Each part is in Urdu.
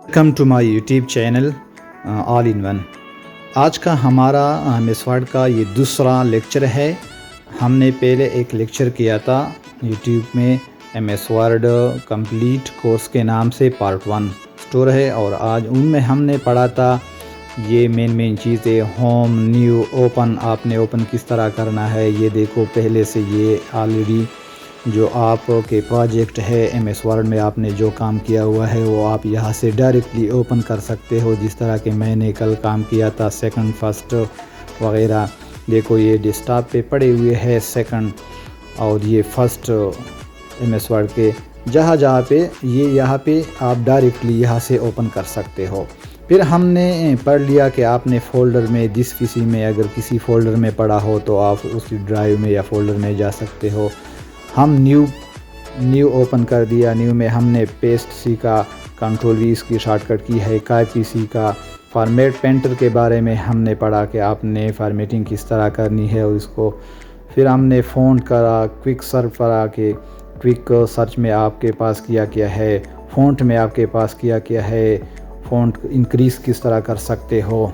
Welcome to my YouTube channel all in one. آج کا ہمارا ایم ایس ورڈ کا یہ دوسرا لیکچر ہے۔ ہم نے پہلے ایک لیکچر کیا تھا یوٹیوب میں، M S Word complete course کے نام سے پارٹ 1 اسٹور ہے، اور آج ان میں ہم نے پڑھا تھا یہ مین چیزیں، ہوم، نیو، اوپن، آپ نے اوپن کس طرح کرنا ہے۔ یہ دیکھو پہلے سے یہ آلریڈی جو آپ کے پروجیکٹ ہے ایم ایس ورڈ میں آپ نے جو کام کیا ہوا ہے وہ آپ یہاں سے ڈائریکٹلی اوپن کر سکتے ہو، جس طرح کہ میں نے کل کام کیا تھا سیکنڈ، فرسٹ وغیرہ۔ دیکھو یہ ڈیسکٹاپ پہ پڑے ہوئے ہے سیکنڈ اور یہ فرسٹ ایم ایس ورڈ کے جہاں پہ یہ یہاں پہ آپ ڈائریکٹلی یہاں سے اوپن کر سکتے ہو۔ پھر ہم نے پڑھ لیا کہ آپ نے فولڈر میں کسی میں اگر کسی فولڈر میں پڑھا ہو تو آپ اس کی ڈرائیو میں یا فولڈر میں جا سکتے ہو۔ ہم نیو اوپن کر دیا، نیو میں ہم نے پیسٹ سیکھا، کنٹرول وی اس کی شارٹ کٹ کی ہے، کاپی سیکھا، فارمیٹ پینٹر کے بارے میں ہم نے پڑھا کہ آپ نے فارمیٹنگ کس طرح کرنی ہے اور اس کو۔ پھر ہم نے فونٹ کرا، کوئک سرچ کرا کہ کوئک سرچ میں آپ کے پاس کیا ہے، فونٹ میں آپ کے پاس کیا ہے، فونٹ انکریز کس طرح کر سکتے ہو،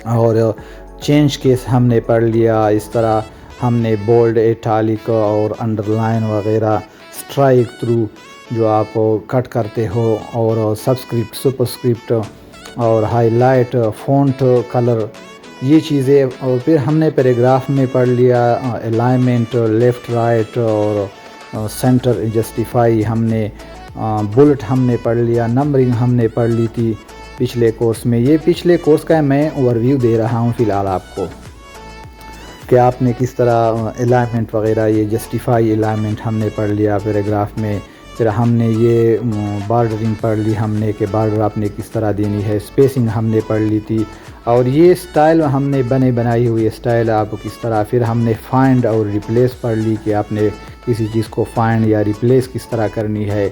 اور چینج کیس ہم نے پڑھ لیا۔ اس طرح ہم نے بولڈ، ایٹالک اور انڈر لائن وغیرہ، اسٹرائک تھرو جو آپ کٹ کرتے ہو، اور سبسکرپٹ، سپرسکرپٹ اور ہائی لائٹ، فونٹ کلر، یہ چیزیں۔ اور پھر ہم نے پیراگراف میں پڑھ لیا الائنمنٹ، لیفٹ رائٹ اور سینٹر جسٹیفائی، ہم نے بلٹ ہم نے پڑھ لیا، نمبرنگ ہم نے پڑھ لی تھی پچھلے کورس میں۔ یہ پچھلے کورس کا میں اوور ویو دے رہا ہوں فی الحال آپ کو کہ آپ نے کس طرح الائنمنٹ وغیرہ، یہ جسٹیفائی الائنمنٹ ہم نے پڑھ لیا پیراگراف میں۔ پھر ہم نے یہ بارڈرنگ پڑھ لی ہم نے کہ بارڈر آپ نے کس طرح دینی ہے، اسپیسنگ ہم نے پڑھ لی تھی، اور یہ سٹائل ہم نے بنائی ہوئی سٹائل آپ کس طرح۔ پھر ہم نے فائنڈ اور ریپلیس پڑھ لی کہ آپ نے کسی چیز کو فائنڈ یا ریپلیس کس طرح کرنی ہے۔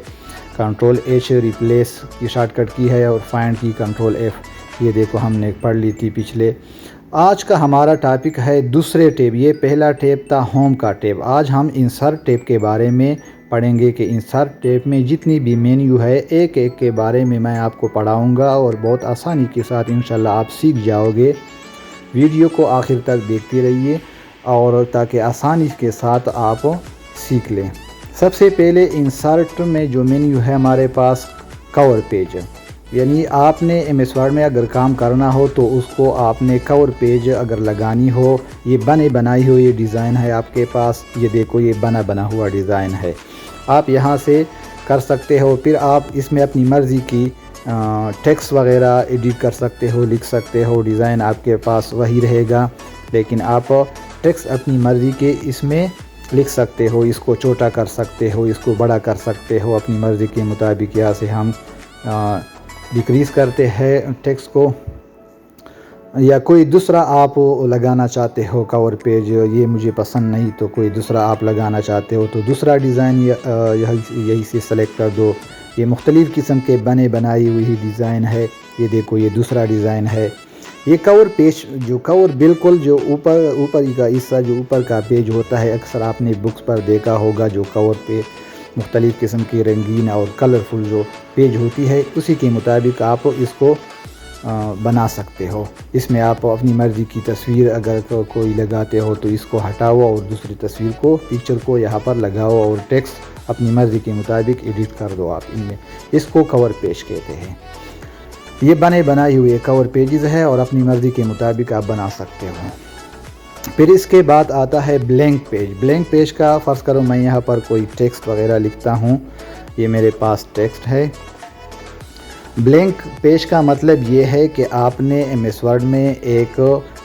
کنٹرول ایچ ریپلیس کی شارٹ کٹ کی ہے، اور فائنڈ کی کنٹرول ایف، یہ دیکھو ہم نے پڑھ لی تھی پچھلے۔ آج کا ہمارا ٹاپک ہے دوسرے ٹیب۔ یہ پہلا ٹیب تھا ہوم کا ٹیب۔ آج ہم انسرٹ ٹیب کے بارے میں پڑھیں گے کہ انسرٹ ٹیب میں جتنی بھی مینیو ہے ایک کے بارے میں میں آپ کو پڑھاؤں گا، اور بہت آسانی کے ساتھ انشاءاللہ آپ سیکھ جاؤ گے۔ ویڈیو کو آخر تک دیکھتے رہیے اور تاکہ آسانی کے ساتھ آپ سیکھ لیں۔ سب سے پہلے انسرٹ میں جو مینیو ہے ہمارے پاس کور پیج، یعنی آپ نے ایم ایس ورڈ میں اگر کام کرنا ہو تو اس کو آپ نے کور پیج اگر لگانی ہو، یہ بنائی ہوئی ڈیزائن ہے آپ کے پاس، یہ دیکھو یہ بنا ہوا ڈیزائن ہے، آپ یہاں سے کر سکتے ہو۔ پھر آپ اس میں اپنی مرضی کی ٹیکسٹ وغیرہ ایڈٹ کر سکتے ہو، لکھ سکتے ہو، ڈیزائن آپ کے پاس وہی رہے گا، لیکن آپ ٹیکسٹ اپنی مرضی کے اس میں لکھ سکتے ہو، اس کو چھوٹا کر سکتے ہو، اس کو بڑا کر سکتے ہو اپنی مرضی کے مطابق۔ یہاں سے ہم ڈیکریز کرتے ہیں ٹیکسٹ کو، یا کوئی دوسرا آپ لگانا چاہتے ہو کور پیج، یہ مجھے پسند نہیں تو کوئی دوسرا آپ لگانا چاہتے ہو تو دوسرا ڈیزائن یہی سے سلیکٹ کر دو۔ یہ مختلف قسم کے بنائی ہوئی ڈیزائن ہے، یہ دیکھو یہ دوسرا ڈیزائن ہے۔ یہ کور پیج جو کور بالکل جو اوپر کا حصہ جو اوپر کا پیج ہوتا ہے، اکثر آپ نے بکس پر دیکھا ہوگا جو کور پہ مختلف قسم کی رنگین اور کلرفل جو پیج ہوتی ہے، اسی کے مطابق آپ اس کو بنا سکتے ہو۔ اس میں آپ اپنی مرضی کی تصویر اگر کوئی لگاتے ہو تو اس کو ہٹاؤ اور دوسری تصویر کو، پکچر کو یہاں پر لگاؤ، اور ٹیکسٹ اپنی مرضی کے مطابق ایڈٹ کر دو آپ ان میں۔ اس کو کور پیج کہتے ہیں۔ یہ بنائی ہوئے کور پیجز ہے اور اپنی مرضی کے مطابق آپ بنا سکتے ہو۔ پھر اس کے بعد آتا ہے بلینک پیج۔ بلینک پیج کا فرض کرو میں یہاں پر کوئی ٹیکسٹ وغیرہ لکھتا ہوں، یہ میرے پاس ٹیکسٹ ہے۔ بلینک پیج کا مطلب یہ ہے کہ آپ نے ایم ایس ورڈ میں ایک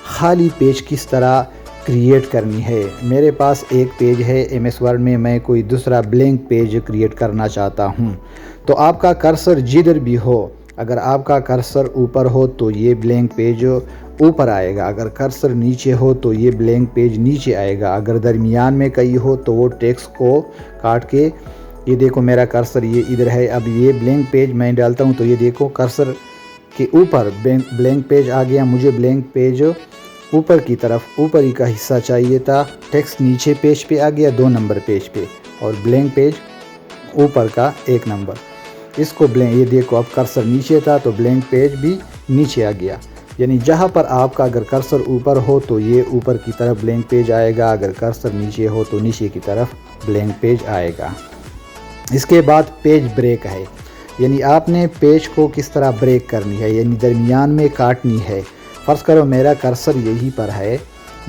خالی پیج کس طرح کریٹ کرنی ہے۔ میرے پاس ایک پیج ہے ایم ایس ورڈ میں کوئی دوسرا بلینک پیج کریٹ کرنا چاہتا ہوں، تو آپ کا کرسر جدھر بھی ہو، اگر آپ کا کرسر اوپر ہو تو یہ بلینک پیج اوپر آئے گا، اگر کرسر نیچے ہو تو یہ بلینک پیج نیچے آئے گا، اگر درمیان میں کہیں ہو تو وہ ٹیکسٹ کو کاٹ کے، یہ دیکھو میرا کرسر یہ ادھر ہے، اب یہ بلینک پیج میں ڈالتا ہوں تو یہ دیکھو کرسر کے اوپر بلینک پیج آ گیا۔ مجھے بلینک پیج اوپر کی طرف، اوپر ہی کا حصہ چاہیے تھا، ٹیکسٹ نیچے پیج پہ آ گیا 2 نمبر پیج پہ، اور بلینک پیج اوپر کا 1 نمبر۔ اس کو یہ دیکھو اب کرسر نیچے تھا تو بلینک پیج بھی نیچے آ گیا، یعنی جہاں پر آپ کا اگر کرسر اوپر ہو تو یہ اوپر کی طرف بلینک پیج آئے گا، اگر کرسر نیچے ہو تو نیچے کی طرف بلینک پیج آئے گا۔ اس کے بعد پیج بریک ہے، یعنی آپ نے پیج کو کس طرح بریک کرنی ہے، یعنی درمیان میں کاٹنی ہے۔ فرض کرو میرا کرسر یہی پر ہے،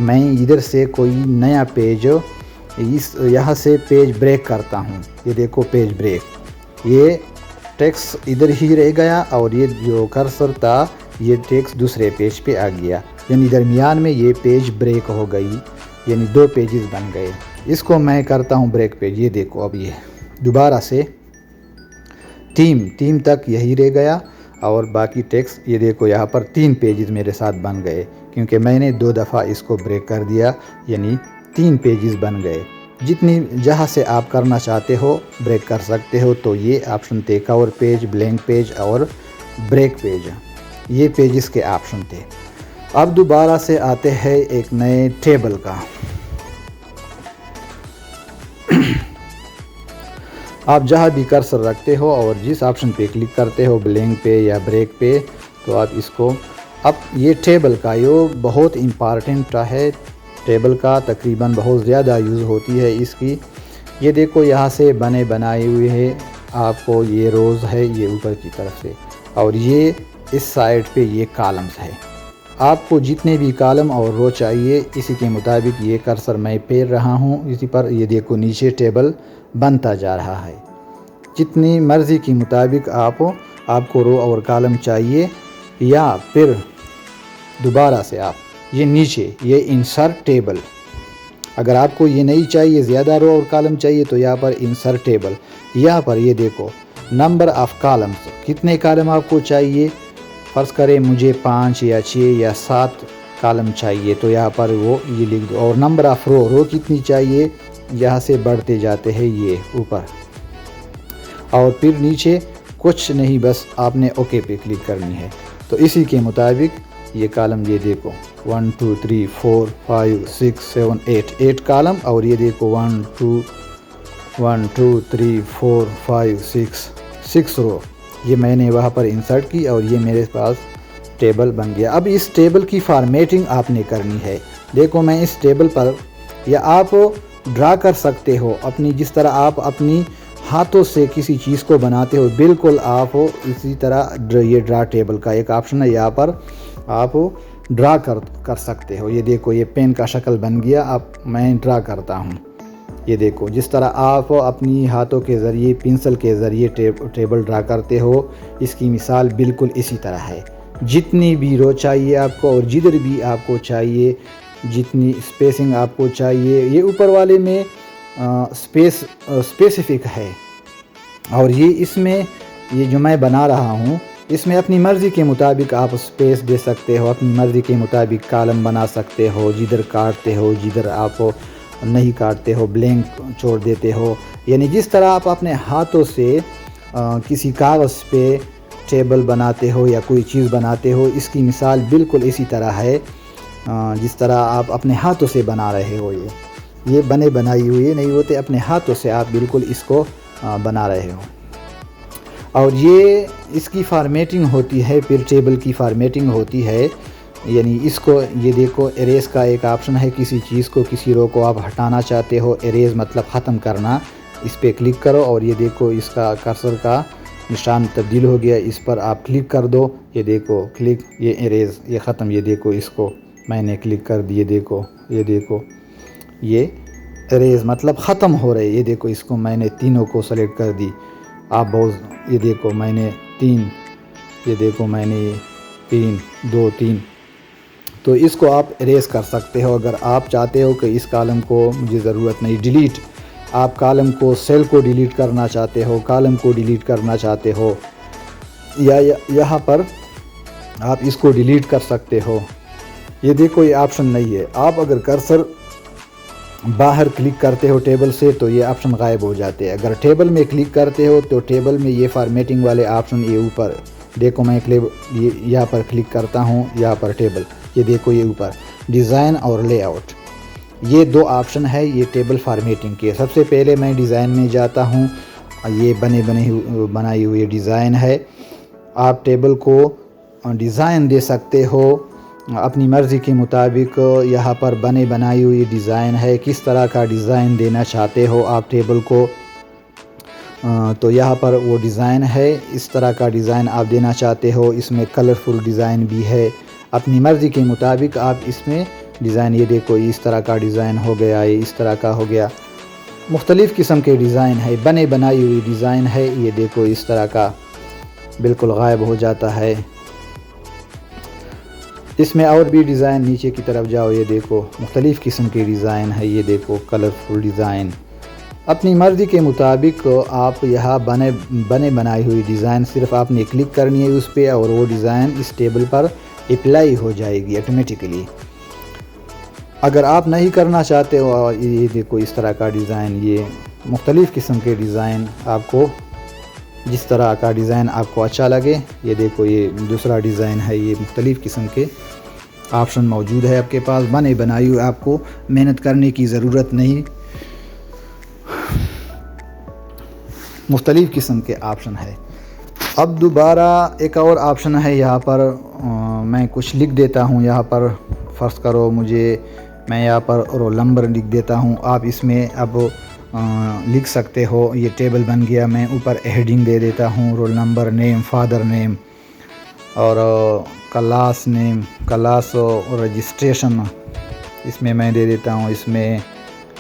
میں ادھر سے کوئی نیا پیج یہاں سے پیج بریک کرتا ہوں، یہ دیکھو پیج بریک، یہ ٹیکسٹ ادھر ہی رہ گیا اور یہ جو کرسر تھا یہ ٹیکسٹ دوسرے پیج پہ آ گیا، یعنی درمیان میں یہ پیج بریک ہو گئی، یعنی 2 پیجز بن گئے۔ اس کو میں کرتا ہوں بریک پیج، یہ دیکھو اب یہ دوبارہ سے تیم تک یہی رہ گیا اور باقی ٹیکسٹ یہ دیکھو یہاں پر 3 پیجز میرے ساتھ بن گئے، کیونکہ میں نے 2 دفعہ اس کو بریک کر دیا، یعنی 3 پیجز بن گئے۔ جتنی جہاں سے آپ کرنا چاہتے ہو بریک کر سکتے ہو، تو یہ آپشن تھے کور پیج، بلینک پیج اور بریک پیج، یہ پیجز کے آپشن تھے۔ اب دوبارہ سے آتے ہیں ایک نئے ٹیبل کا۔ آپ جہاں بھی کرسر رکھتے ہو اور جس آپشن پہ کلک کرتے ہو، بلینک پہ یا بریک پہ، تو آپ اس کو اب یہ ٹیبل کا یہ بہت امپارٹنٹ ہے، ٹیبل کا تقریباً بہت زیادہ یوز ہوتی ہے اس کی۔ یہ دیکھو یہاں سے بنائے ہوئے ہے، آپ کو یہ روز ہے یہ اوپر کی طرف سے، اور یہ اس سائڈ پہ یہ کالمز ہے۔ آپ کو جتنے بھی کالم اور رو چاہیے اسی کے مطابق یہ کرسر میں پھیر رہا ہوں، اسی پر یہ دیکھو نیچے ٹیبل بنتا جا رہا ہے۔ جتنی مرضی کے مطابق آپ کو رو اور کالم چاہیے، یا پھر دوبارہ سے آپ یہ نیچے یہ انسرٹ ٹیبل، اگر آپ کو یہ نہیں چاہیے زیادہ رو اور کالم چاہیے تو یہاں پر انسرٹ ٹیبل، یہاں پر یہ دیکھو نمبر آف کالمز، کتنے کالم آپ کو چاہیے۔ فرض کریں مجھے 5 یا 6 یا 7 کالم چاہیے تو یہاں پر وہ یہ لکھ دو، اور نمبر آف رو کتنی چاہیے، یہاں سے بڑھتے جاتے ہیں یہ اوپر، اور پھر نیچے کچھ نہیں، بس آپ نے اوکے پہ کلک کرنی ہے۔ تو اسی کے مطابق یہ کالم یہ دیکھو 1 2 3 4 5 6 7 8 کالم، اور یہ دیکھو 1 2 3 4 5 6 رو، یہ میں نے وہاں پر انسرٹ کی اور یہ میرے پاس ٹیبل بن گیا۔ اب اس ٹیبل کی فارمیٹنگ آپ نے کرنی ہے۔ دیکھو میں اس ٹیبل پر، یا آپ ڈرا کر سکتے ہو اپنی، جس طرح آپ اپنی ہاتھوں سے کسی چیز کو بناتے ہو، بالکل آپ اسی طرح یہ ڈرا ٹیبل کا ایک آپشن ہے، یہاں پر آپ ڈرا کر سکتے ہو۔ یہ دیکھو یہ پین کا شکل بن گیا، اب میں ڈرا کرتا ہوں۔ یہ دیکھو جس طرح آپ اپنی ہاتھوں کے ذریعے پنسل کے ذریعے ٹیبل ڈرا کرتے ہو، اس کی مثال بالکل اسی طرح ہے۔ جتنی بھی رو چاہیے آپ کو اور جدھر بھی آپ کو چاہیے، جتنی اسپیسنگ آپ کو چاہیے، یہ اوپر والے میں اسپیسیفک ہے، اور یہ اس میں یہ جو میں بنا رہا ہوں اس میں اپنی مرضی کے مطابق آپ اسپیس دے سکتے ہو، اپنی مرضی کے مطابق کالم بنا سکتے ہو، جدھر کاٹتے ہو جدھر آپ نہیں کاٹتے ہو بلینک چھوڑ دیتے ہو، یعنی جس طرح آپ اپنے ہاتھوں سے کسی کاغذ پہ ٹیبل بناتے ہو یا کوئی چیز بناتے ہو، اس کی مثال بالکل اسی طرح ہے جس طرح آپ اپنے ہاتھوں سے بنا رہے ہو۔ یہ بنائی ہوئی نہیں ہوتے، اپنے ہاتھوں سے آپ بالکل اس کو بنا رہے ہو، اور یہ اس کی فارمیٹنگ ہوتی ہے، پھر ٹیبل کی فارمیٹنگ ہوتی ہے، یعنی اس کو یہ دیکھو اریز کا ایک آپشن ہے، کسی چیز کو کسی رو کو آپ ہٹانا چاہتے ہو، اریز مطلب ختم کرنا، اس پہ کلک کرو اور یہ دیکھو اس کا کرسر کا نشان تبدیل ہو گیا، اس پر آپ کلک کر دو، یہ دیکھو کلک، یہ اریز یہ ختم، یہ دیکھو اس کو میں نے کلک کر دی، یہ دیکھو یہ اریز مطلب ختم ہو رہے، یہ دیکھو اس کو میں نے تینوں کو سلیکٹ کر دی، آپ بہت یہ دیکھو میں نے 3، یہ دیکھو میں نے 3 2 3، تو اس کو آپ اریز کر سکتے ہو۔ اگر آپ چاہتے ہو کہ اس کالم کو مجھے ضرورت نہیں، ڈیلیٹ، آپ کالم کو سیل کو ڈیلیٹ کرنا چاہتے ہو، کالم کو ڈیلیٹ کرنا چاہتے ہو، یا یہاں پر آپ اس کو ڈیلیٹ کر سکتے ہو۔ یہ دیکھو یہ آپشن نہیں ہے، آپ اگر کرسر باہر کلک کرتے ہو ٹیبل سے تو یہ آپشن غائب ہو جاتے ہیں، اگر ٹیبل میں کلک کرتے ہو تو ٹیبل میں یہ فارمیٹنگ والے آپشن یہ اوپر دیکھو، میں یہاں پر کلک کرتا ہوں، یہاں پر ٹیبل، یہ دیکھو یہ اوپر ڈیزائن اور لے آؤٹ، یہ 2 آپشن ہے یہ ٹیبل فارمیٹنگ کے۔ سب سے پہلے میں ڈیزائن میں جاتا ہوں یہ بنائی ہوئی ڈیزائن ہے. آپ ٹیبل کو ڈیزائن دے سکتے ہو اپنی مرضی کے مطابق. یہاں پر بنائی ہوئی ڈیزائن ہے. کس طرح کا ڈیزائن دینا چاہتے ہو آپ ٹیبل کو تو یہاں پر وہ ڈیزائن ہے. اس طرح کا ڈیزائن آپ دینا چاہتے ہو. اس میں کلرفل ڈیزائن بھی ہے. اپنی مرضی کے مطابق آپ اس میں ڈیزائن، یہ دیکھو اس طرح کا ڈیزائن ہو گیا، یہ اس طرح کا ہو گیا. مختلف قسم کے ڈیزائن ہے. بنائی ہوئی ڈیزائن ہے. یہ دیکھو اس طرح کا بالکل غائب ہو جاتا ہے. اس میں اور بھی ڈیزائن، نیچے کی طرف جاؤ، یہ دیکھو مختلف قسم کے ڈیزائن ہے. یہ دیکھو کلرفل ڈیزائن. اپنی مرضی کے مطابق آپ یہاں بنائی ہوئی ڈیزائن صرف آپ نے کلک کرنی ہے اس پہ، اور وہ ڈیزائن اس ٹیبل پر اپلائی ہو جائے گی آٹومیٹکلی. اگر آپ نہیں کرنا چاہتے ہو، یہ دیکھو اس طرح کا ڈیزائن. یہ مختلف قسم کے ڈیزائن، آپ کو جس طرح کا ڈیزائن آپ کو اچھا لگے. یہ دیکھو یہ دوسرا ڈیزائن ہے. یہ مختلف قسم کے آپشن موجود ہے آپ کے پاس. بنائی ہوئی، آپ کو محنت کرنے کی ضرورت نہیں. مختلف قسم کے آپشن ہے. اب دوبارہ ایک اور آپشن ہے یہاں پر. میں کچھ لکھ دیتا ہوں یہاں پر. فرض کرو میں یہاں پر رول نمبر لکھ دیتا ہوں. آپ اس میں اب لکھ سکتے ہو. یہ ٹیبل بن گیا. میں اوپر ہیڈنگ دے دیتا ہوں: رول نمبر، نیم، فادر نیم، اور کلاس نیم، کلاس رجسٹریشن. اس میں دے دیتا ہوں. اس میں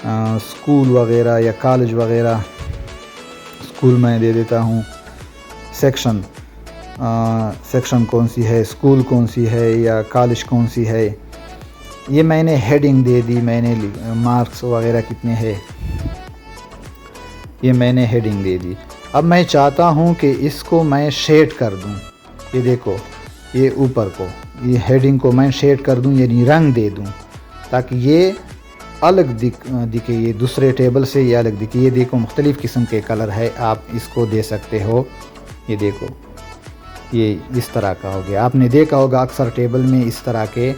اسکول وغیرہ یا کالج وغیرہ. اسکول میں دے دیتا ہوں. سیکشن کون سی ہے، اسکول کون سی ہے، یا کالج کون سی ہے. یہ میں نے ہیڈنگ دے دی. میں نے مارکس وغیرہ کتنے ہے، یہ میں نے ہیڈنگ دے دی. اب میں چاہتا ہوں کہ اس کو میں شیڈ کر دوں. یہ دیکھو یہ اوپر کو، یہ ہیڈنگ کو میں شیڈ کر دوں، یعنی رنگ دے دوں، تاکہ یہ الگ دکھے. یہ دوسرے ٹیبل سے یہ الگ دکھے. یہ دیکھو مختلف قسم کے کلر ہے. آپ اس کو دے سکتے ہو. یہ دیکھو یہ اس طرح کا ہو گیا. آپ نے دیکھا ہوگا اکثر ٹیبل میں اس طرح کے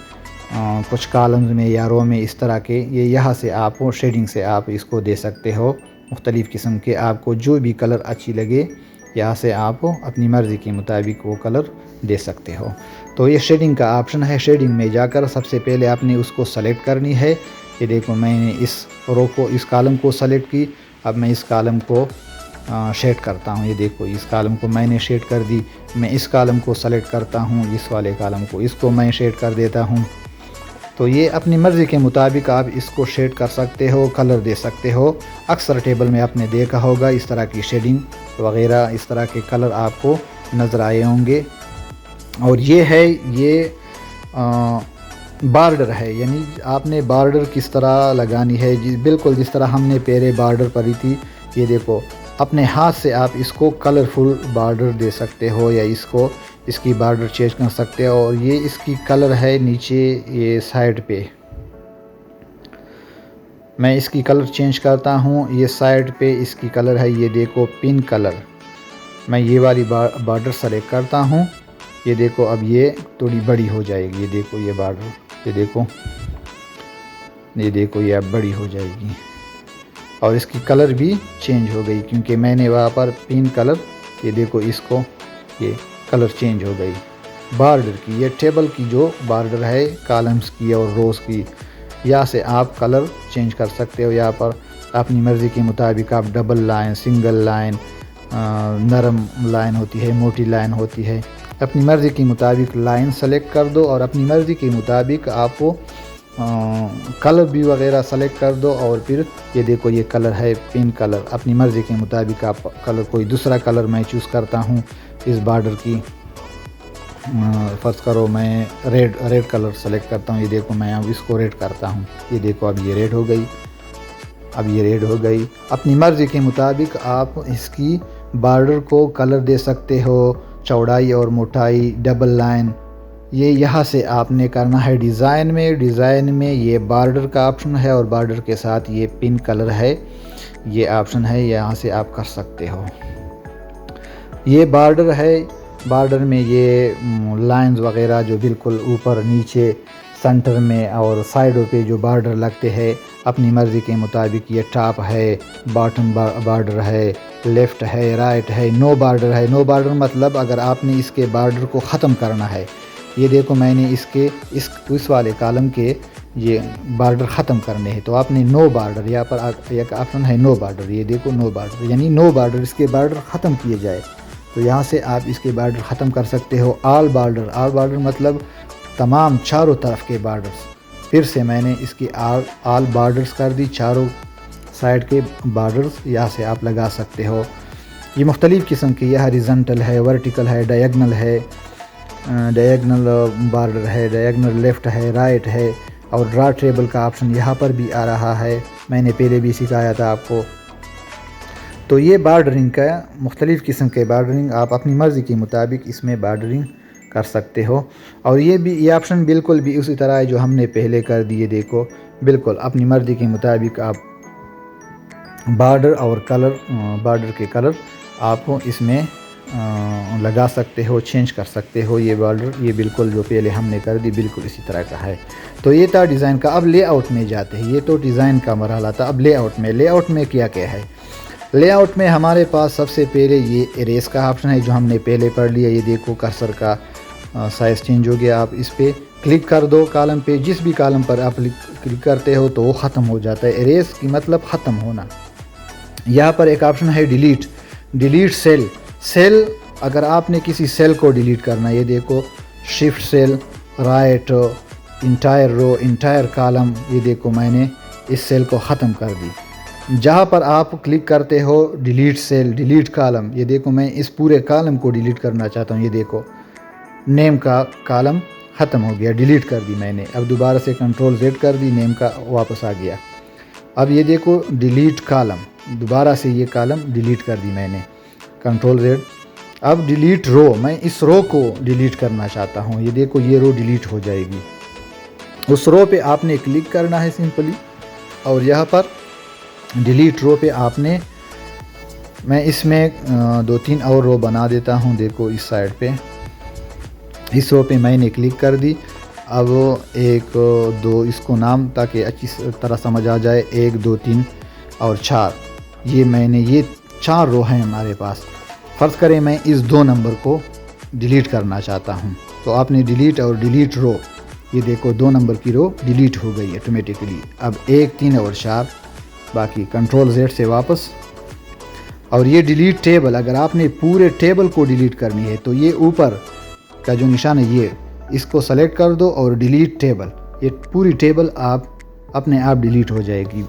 کچھ کالمز میں یا رو میں اس طرح کے. یہ یہاں سے آپ شیڈنگ سے آپ اس کو دے سکتے ہو. مختلف قسم کے آپ کو جو بھی کلر اچھی لگے، یہاں سے آپ اپنی مرضی کے مطابق وہ کلر دے سکتے ہو. تو یہ شیڈنگ کا آپشن ہے. شیڈنگ میں جا کر سب سے پہلے آپ نے اس کو سلیکٹ کرنی ہے. یہ دیکھو میں نے اس رو کو، اس کالم کو سلیکٹ کی. اب میں اس کالم کو شیڈ کرتا ہوں. یہ دیکھو اس کالم کو میں نے شیڈ کر دی. میں اس کالم کو سلیکٹ کرتا ہوں، اس والے کالم کو، اس کو میں شیڈ کر دیتا ہوں. تو یہ اپنی مرضی کے مطابق آپ اس کو شیڈ کر سکتے ہو، کلر دے سکتے ہو. اکثر ٹیبل میں آپ نے دیکھا ہوگا اس طرح کی شیڈنگ وغیرہ، اس طرح کے کلر آپ کو نظر آئے ہوں گے. اور یہ بارڈر ہے. یعنی آپ نے بارڈر کس طرح لگانی ہے، بالکل جس طرح ہم نے پہلے بارڈر پڑھی تھی. یہ دیکھو اپنے ہاتھ سے آپ اس کو کلرفل بارڈر دے سکتے ہو، یا اس کی بارڈر چینج کر سکتے ہو. اور یہ اس کی کلر ہے نیچے یہ سائڈ پہ. میں اس کی کلر چینج کرتا ہوں. یہ سائڈ پہ اس کی کلر ہے، یہ دیکھو پنک کلر. میں یہ والی بارڈر سلیکٹ کرتا ہوں. یہ دیکھو اب یہ تھوڑی بڑی ہو جائے گی. یہ دیکھو یہ بارڈر، یہ دیکھو یہ اب بڑی ہو جائے گی. اور اس کی کلر بھی چینج ہو گئی، کیونکہ میں نے وہاں پر پنک کلر. یہ دیکھو اس کو، یہ کلر چینج ہو گئی بارڈر کی. یہ ٹیبل کی جو بارڈر ہے کالمز کی اور روز کی، یہاں سے آپ کلر چینج کر سکتے ہو. یہاں پر اپنی مرضی کے مطابق آپ ڈبل لائن، سنگل لائن، نرم لائن ہوتی ہے، موٹی لائن ہوتی ہے. اپنی مرضی کے مطابق لائن سلیکٹ کر دو، اور اپنی مرضی کے مطابق آپ کلر بھی وغیرہ سلیکٹ کر دو. اور پھر یہ دیکھو یہ کلر ہے پنک کلر. اپنی مرضی کے مطابق آپ کلر، کوئی دوسرا کلر میں چوز کرتا ہوں اس بارڈر کی. فرض کرو میں ریڈ کلر سلیکٹ کرتا ہوں. یہ دیکھو میں اب اس کو ریڈ کرتا ہوں. یہ دیکھو اب یہ ریڈ ہو گئی. اپنی مرضی کے مطابق آپ اس کی بارڈر کو کلر دے سکتے ہو، چوڑائی اور موٹائی، ڈبل لائن. یہ یہاں سے آپ نے کرنا ہے ڈیزائن میں یہ بارڈر کا آپشن ہے، اور بارڈر کے ساتھ یہ پن کلر ہے، یہ آپشن ہے. یہاں سے آپ کر سکتے ہو. یہ بارڈر ہے. بارڈر میں یہ لائنز وغیرہ جو بالکل اوپر نیچے سینٹر میں اور سائڈوں پہ جو بارڈر لگتے ہیں اپنی مرضی کے مطابق، یہ ٹاپ ہے، باٹم بارڈر ہے، لیفٹ ہے، رائٹ ہے، نو بارڈر ہے۔ نو بارڈر مطلب اگر آپ نے اس کے بارڈر کو ختم کرنا ہے، یہ دیکھو میں نے اس والے کالم کے یہ بارڈر ختم کرنے ہیں تو آپ نے نو بارڈر، یہاں پر ایک آپشن ہے نو بارڈر، یہ دیکھو نو بارڈر یعنی نو بارڈر، اس کے بارڈر ختم کیے جائے تو یہاں سے آپ اس کے بارڈر ختم کر سکتے ہو۔ آل بارڈر مطلب تمام چاروں طرف کے بارڈرز، پھر سے میں نے اس کی آل بارڈرز کر دی، چاروں سائڈ کے بارڈرز یہاں سے آپ لگا سکتے ہو۔ یہ مختلف قسم کے، یہ ہاریزنٹل ہے، ورٹیکل ہے، ڈائیگنل ہے، ڈائیگنل بارڈر ہے، ڈائیگنل لیفٹ ہے، رائٹ ہے، اور ڈرا ٹیبل کا آپشن یہاں پر بھی آ رہا ہے، میں نے پہلے بھی سکھایا تھا آپ کو۔ تو یہ بارڈرنگ کا مختلف قسم کے بارڈرنگ آپ اپنی مرضی کے مطابق اس میں بارڈرنگ کر سکتے ہو، اور یہ آپشن بالکل بھی اسی طرح ہے جو ہم نے پہلے کر دیے، دیکھو بالکل اپنی مرضی کے مطابق آپ بارڈر کے کلر آپ اس میں لگا سکتے ہو، چینج کر سکتے ہو۔ یہ بارڈر یہ بالکل جو پہلے ہم نے کر دی بالکل اسی طرح کا ہے۔ تو یہ تھا ڈیزائن کا۔ اب لے آؤٹ میں جاتے ہیں، یہ تو ڈیزائن کا مرحلہ تھا، اب لے آؤٹ میں کیا ہے۔ لے آؤٹ میں ہمارے پاس سب سے پہلے یہ اریز کا آپشن ہے جو ہم نے پہلے پڑھ لیا، یہ دیکھو کرسر کا سائز چینج ہو گیا، آپ اس پہ کلک کر دو کالم پہ، جس بھی کالم پر آپ کلک کرتے ہو تو وہ ختم ہو جاتا ہے۔ اریز کی مطلب ختم ہونا۔ یہاں پر ایک آپشن ہے ڈیلیٹ سیل، اگر آپ نے کسی سیل کو ڈیلیٹ کرنا، یہ دیکھو شفٹ سیل، رائٹ، انٹائر رو، انٹائر کالم، یہ دیکھو میں نے اس سیل کو ختم کر دی۔ جہاں پر آپ کلک کرتے ہو ڈیلیٹ سیل، ڈیلیٹ کالم، یہ دیکھو میں اس پورے کالم کو ڈیلیٹ کرنا چاہتا ہوں، یہ دیکھو نیم کا کالم ختم ہو گیا، ڈیلیٹ کر دی میں نے۔ اب دوبارہ سے کنٹرول زیڈ کر دی، نیم کا واپس آ گیا۔ اب یہ دیکھو ڈیلیٹ کالم، دوبارہ سے یہ کالم ڈیلیٹ کر دی میں نے، کنٹرول زیڈ۔ اب ڈیلیٹ رو، میں اس رو کو ڈیلیٹ کرنا چاہتا ہوں، یہ دیکھو یہ رو ڈیلیٹ ہو جائے گی۔ اس رو پہ آپ نے کلک کرنا ہے سمپلی، اور یہاں پر ڈیلیٹ رو پہ آپ نے، میں اس میں 2-3 اور رو بنا دیتا ہوں، دیکھو اس سائڈ پہ، اس رو پہ میں نے کلک کر دی۔ اب 1 2 اس کو نام تاکہ اچھی طرح سمجھ آ جائے، 1 2 3 اور 4، یہ میں نے یہ 4 رو ہیں ہمارے پاس۔ فرض کریں میں اس 2 نمبر کو ڈیلیٹ کرنا چاہتا ہوں، تو آپ نے ڈیلیٹ اور ڈیلیٹ رو، یہ دیکھو 2 نمبر کی رو ڈیلیٹ ہو گئی آٹومیٹکلی۔ اب 1 3 اور 4 باقی، کنٹرول زیڈ سے واپس۔ اور یہ ڈیلیٹ ٹیبل، اگر آپ نے پورے ٹیبل کو ڈیلیٹ کرنی ہے تو یہ اوپر کا جو نشان ہے یہ اس کو سلیکٹ کر دو اور ڈیلیٹ ٹیبل، یہ پوری ٹیبل اپنے آپ ڈیلیٹ ہو جائے گی۔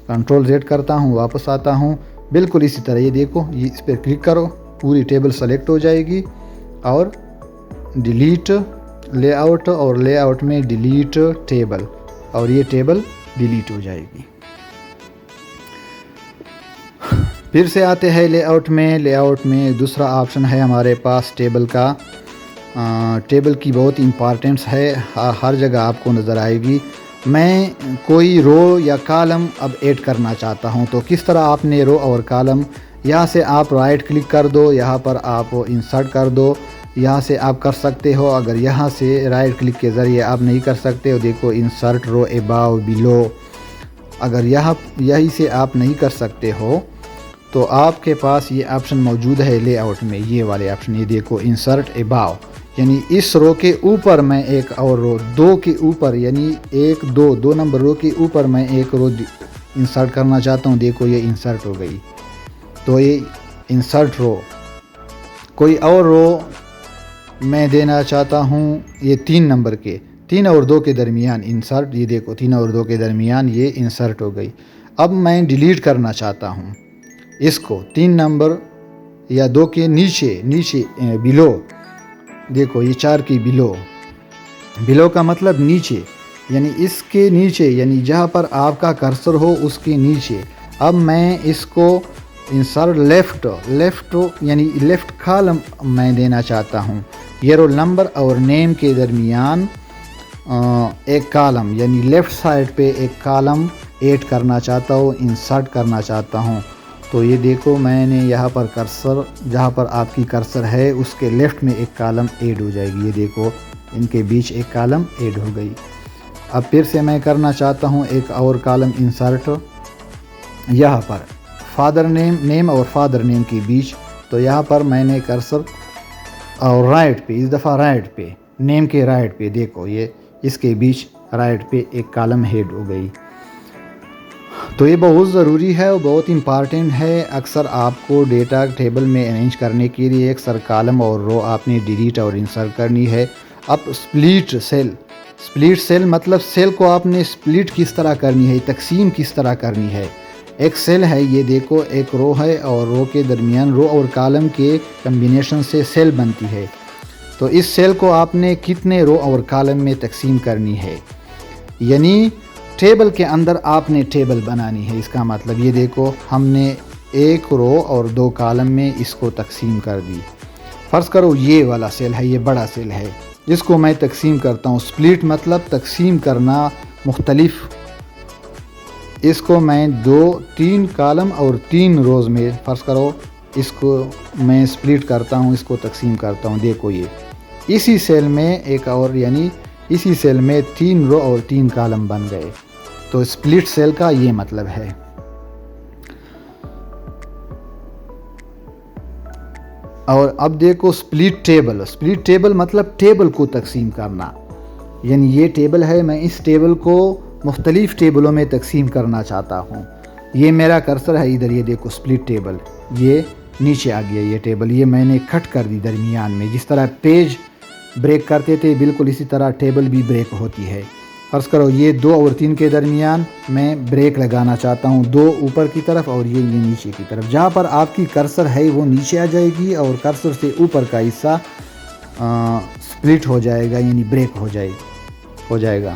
کنٹرول زیڈ کرتا ہوں، واپس آتا ہوں، بالکل اسی طرح یہ دیکھو، یہ اس پہ کلک کرو، پوری ٹیبل سلیکٹ ہو جائے گی، اور ڈیلیٹ لے آؤٹ، اور لے آؤٹ میں ڈیلیٹ ٹیبل، اور یہ ٹیبل ڈیلیٹ ہو جائے گی۔ پھر سے آتے ہیں لے آؤٹ میں دوسرا آپشن ہے ہمارے پاس ٹیبل کا۔ ٹیبل کی بہت امپارٹنس ہے، ہر جگہ آپ کو نظر آئے گی۔ میں کوئی رو یا کالم اب ایڈ کرنا چاہتا ہوں، تو کس طرح آپ نے رو اور کالم، یہاں سے آپ رائٹ کلک کر دو، یہاں پر آپ انسرٹ کر دو، یہاں سے آپ کر سکتے ہو۔ اگر یہاں سے رائٹ کلک کے ذریعے آپ نہیں کر سکتے ہو، دیکھو انسرٹ رو اباؤ بلو، اگر یہی سے آپ نہیں کر سکتے ہو تو آپ کے پاس یہ آپشن موجود ہے لے آؤٹ میں، یہ والے آپشن، یہ دیکھو انسرٹ اباؤ، یعنی اس رو کے اوپر میں ایک اور رو، 2 کے اوپر، یعنی 1 2 نمبر رو کے اوپر میں ایک رو انسرٹ کرنا چاہتا ہوں، دیکھو یہ انسرٹ ہو گئی۔ تو یہ انسرٹ رو، کوئی اور رو میں دینا چاہتا ہوں، یہ 3 نمبر کے، 3 اور 2 کے درمیان انسرٹ، یہ دیکھو 3 اور 2 کے درمیان یہ انسرٹ ہو گئی۔ اب میں ڈیلیٹ کرنا چاہتا ہوں اس کو، 3 نمبر یا 2 کے نیچے بلو، دیکھو یہ 4 کی بلو کا مطلب نیچے، یعنی اس کے نیچے، یعنی جہاں پر آپ کا کرسر ہو اس کے نیچے۔ اب میں اس کو انسرٹ لیفٹ یعنی لیفٹ کالم میں دینا چاہتا ہوں، یہ رول نمبر اور نیم کے درمیان ایک کالم، یعنی لیفٹ سائڈ پہ ایک کالم ایڈ کرنا چاہتا ہوں، انسرٹ کرنا چاہتا ہوں۔ تو یہ دیکھو میں نے یہاں پر کرسر، جہاں پر آپ کی کرسر ہے اس کے لیفٹ میں ایک کالم ایڈ ہو جائے گی، یہ دیکھو ان کے بیچ ایک کالم ایڈ ہو گئی۔ اب پھر سے میں کرنا چاہتا ہوں ایک اور کالم انسرٹ یہاں پر فادر نیم اور فادر نیم کے بیچ. تو یہاں پر میں نے کرسر اور رائٹ پہ اس دفعہ رائٹ پہ نیم کے رائٹ پہ دیکھو یہ اس کے بیچ رائٹ پہ ایک کالم ہیڈ ہو گئی. تو یہ بہت ضروری ہے اور بہت امپارٹنٹ ہے. اکثر آپ کو ڈیٹا ٹیبل میں ارینج کرنے کے لیے اکثر کالم اور رو آپ نے ڈیلیٹ اور انسرٹ کرنی ہے. اب سپلٹ سیل مطلب سیل کو آپ نے سپلٹ کس طرح کرنی ہے, تقسیم کس طرح کرنی ہے. ایک سیل ہے یہ دیکھو, ایک رو ہے اور رو کے درمیان رو اور کالم کے کمبینیشن سے سیل بنتی ہے. تو اس سیل کو آپ نے کتنے رو اور کالم میں تقسیم کرنی ہے, یعنی ٹیبل کے اندر آپ نے ٹیبل بنانی ہے. اس کا مطلب یہ دیکھو ہم نے ایک رو اور 2 کالم میں اس کو تقسیم کر دی. فرض کرو یہ والا سیل ہے, یہ بڑا سیل ہے, جس کو میں تقسیم کرتا ہوں. سپلٹ مطلب تقسیم کرنا مختلف. اس کو میں 3 کالم اور 3 روز میں فرض کرو اس کو میں سپلٹ کرتا ہوں, اس کو تقسیم کرتا ہوں. دیکھو یہ اسی سیل میں ایک اور یعنی اسی سیل میں 3 رو اور 3 کالم بن گئے. تو سپلٹ سیل کا یہ مطلب ہے. اور اب دیکھو سپلٹ ٹیبل مطلب ٹیبل کو تقسیم کرنا. یعنی یہ ٹیبل ہے, میں اس ٹیبل کو مختلف ٹیبلوں میں تقسیم کرنا چاہتا ہوں. یہ میرا کرسر ہے ادھر, یہ دیکھو سپلٹ ٹیبل, یہ نیچے آ گیا یہ ٹیبل. یہ میں نے کٹ کر دی درمیان میں. جس طرح پیج بریک کرتے تھے بالکل اسی طرح ٹیبل بھی بریک ہوتی ہے. فرض کرو یہ 2 اور 3 کے درمیان میں بریک لگانا چاہتا ہوں, 2 اوپر کی طرف اور یہ نیچے کی طرف. جہاں پر آپ کی کرسر ہے وہ نیچے آ جائے گی اور کرسر سے اوپر کا حصہ سپلٹ ہو جائے گا, یعنی بریک ہو جائے گا.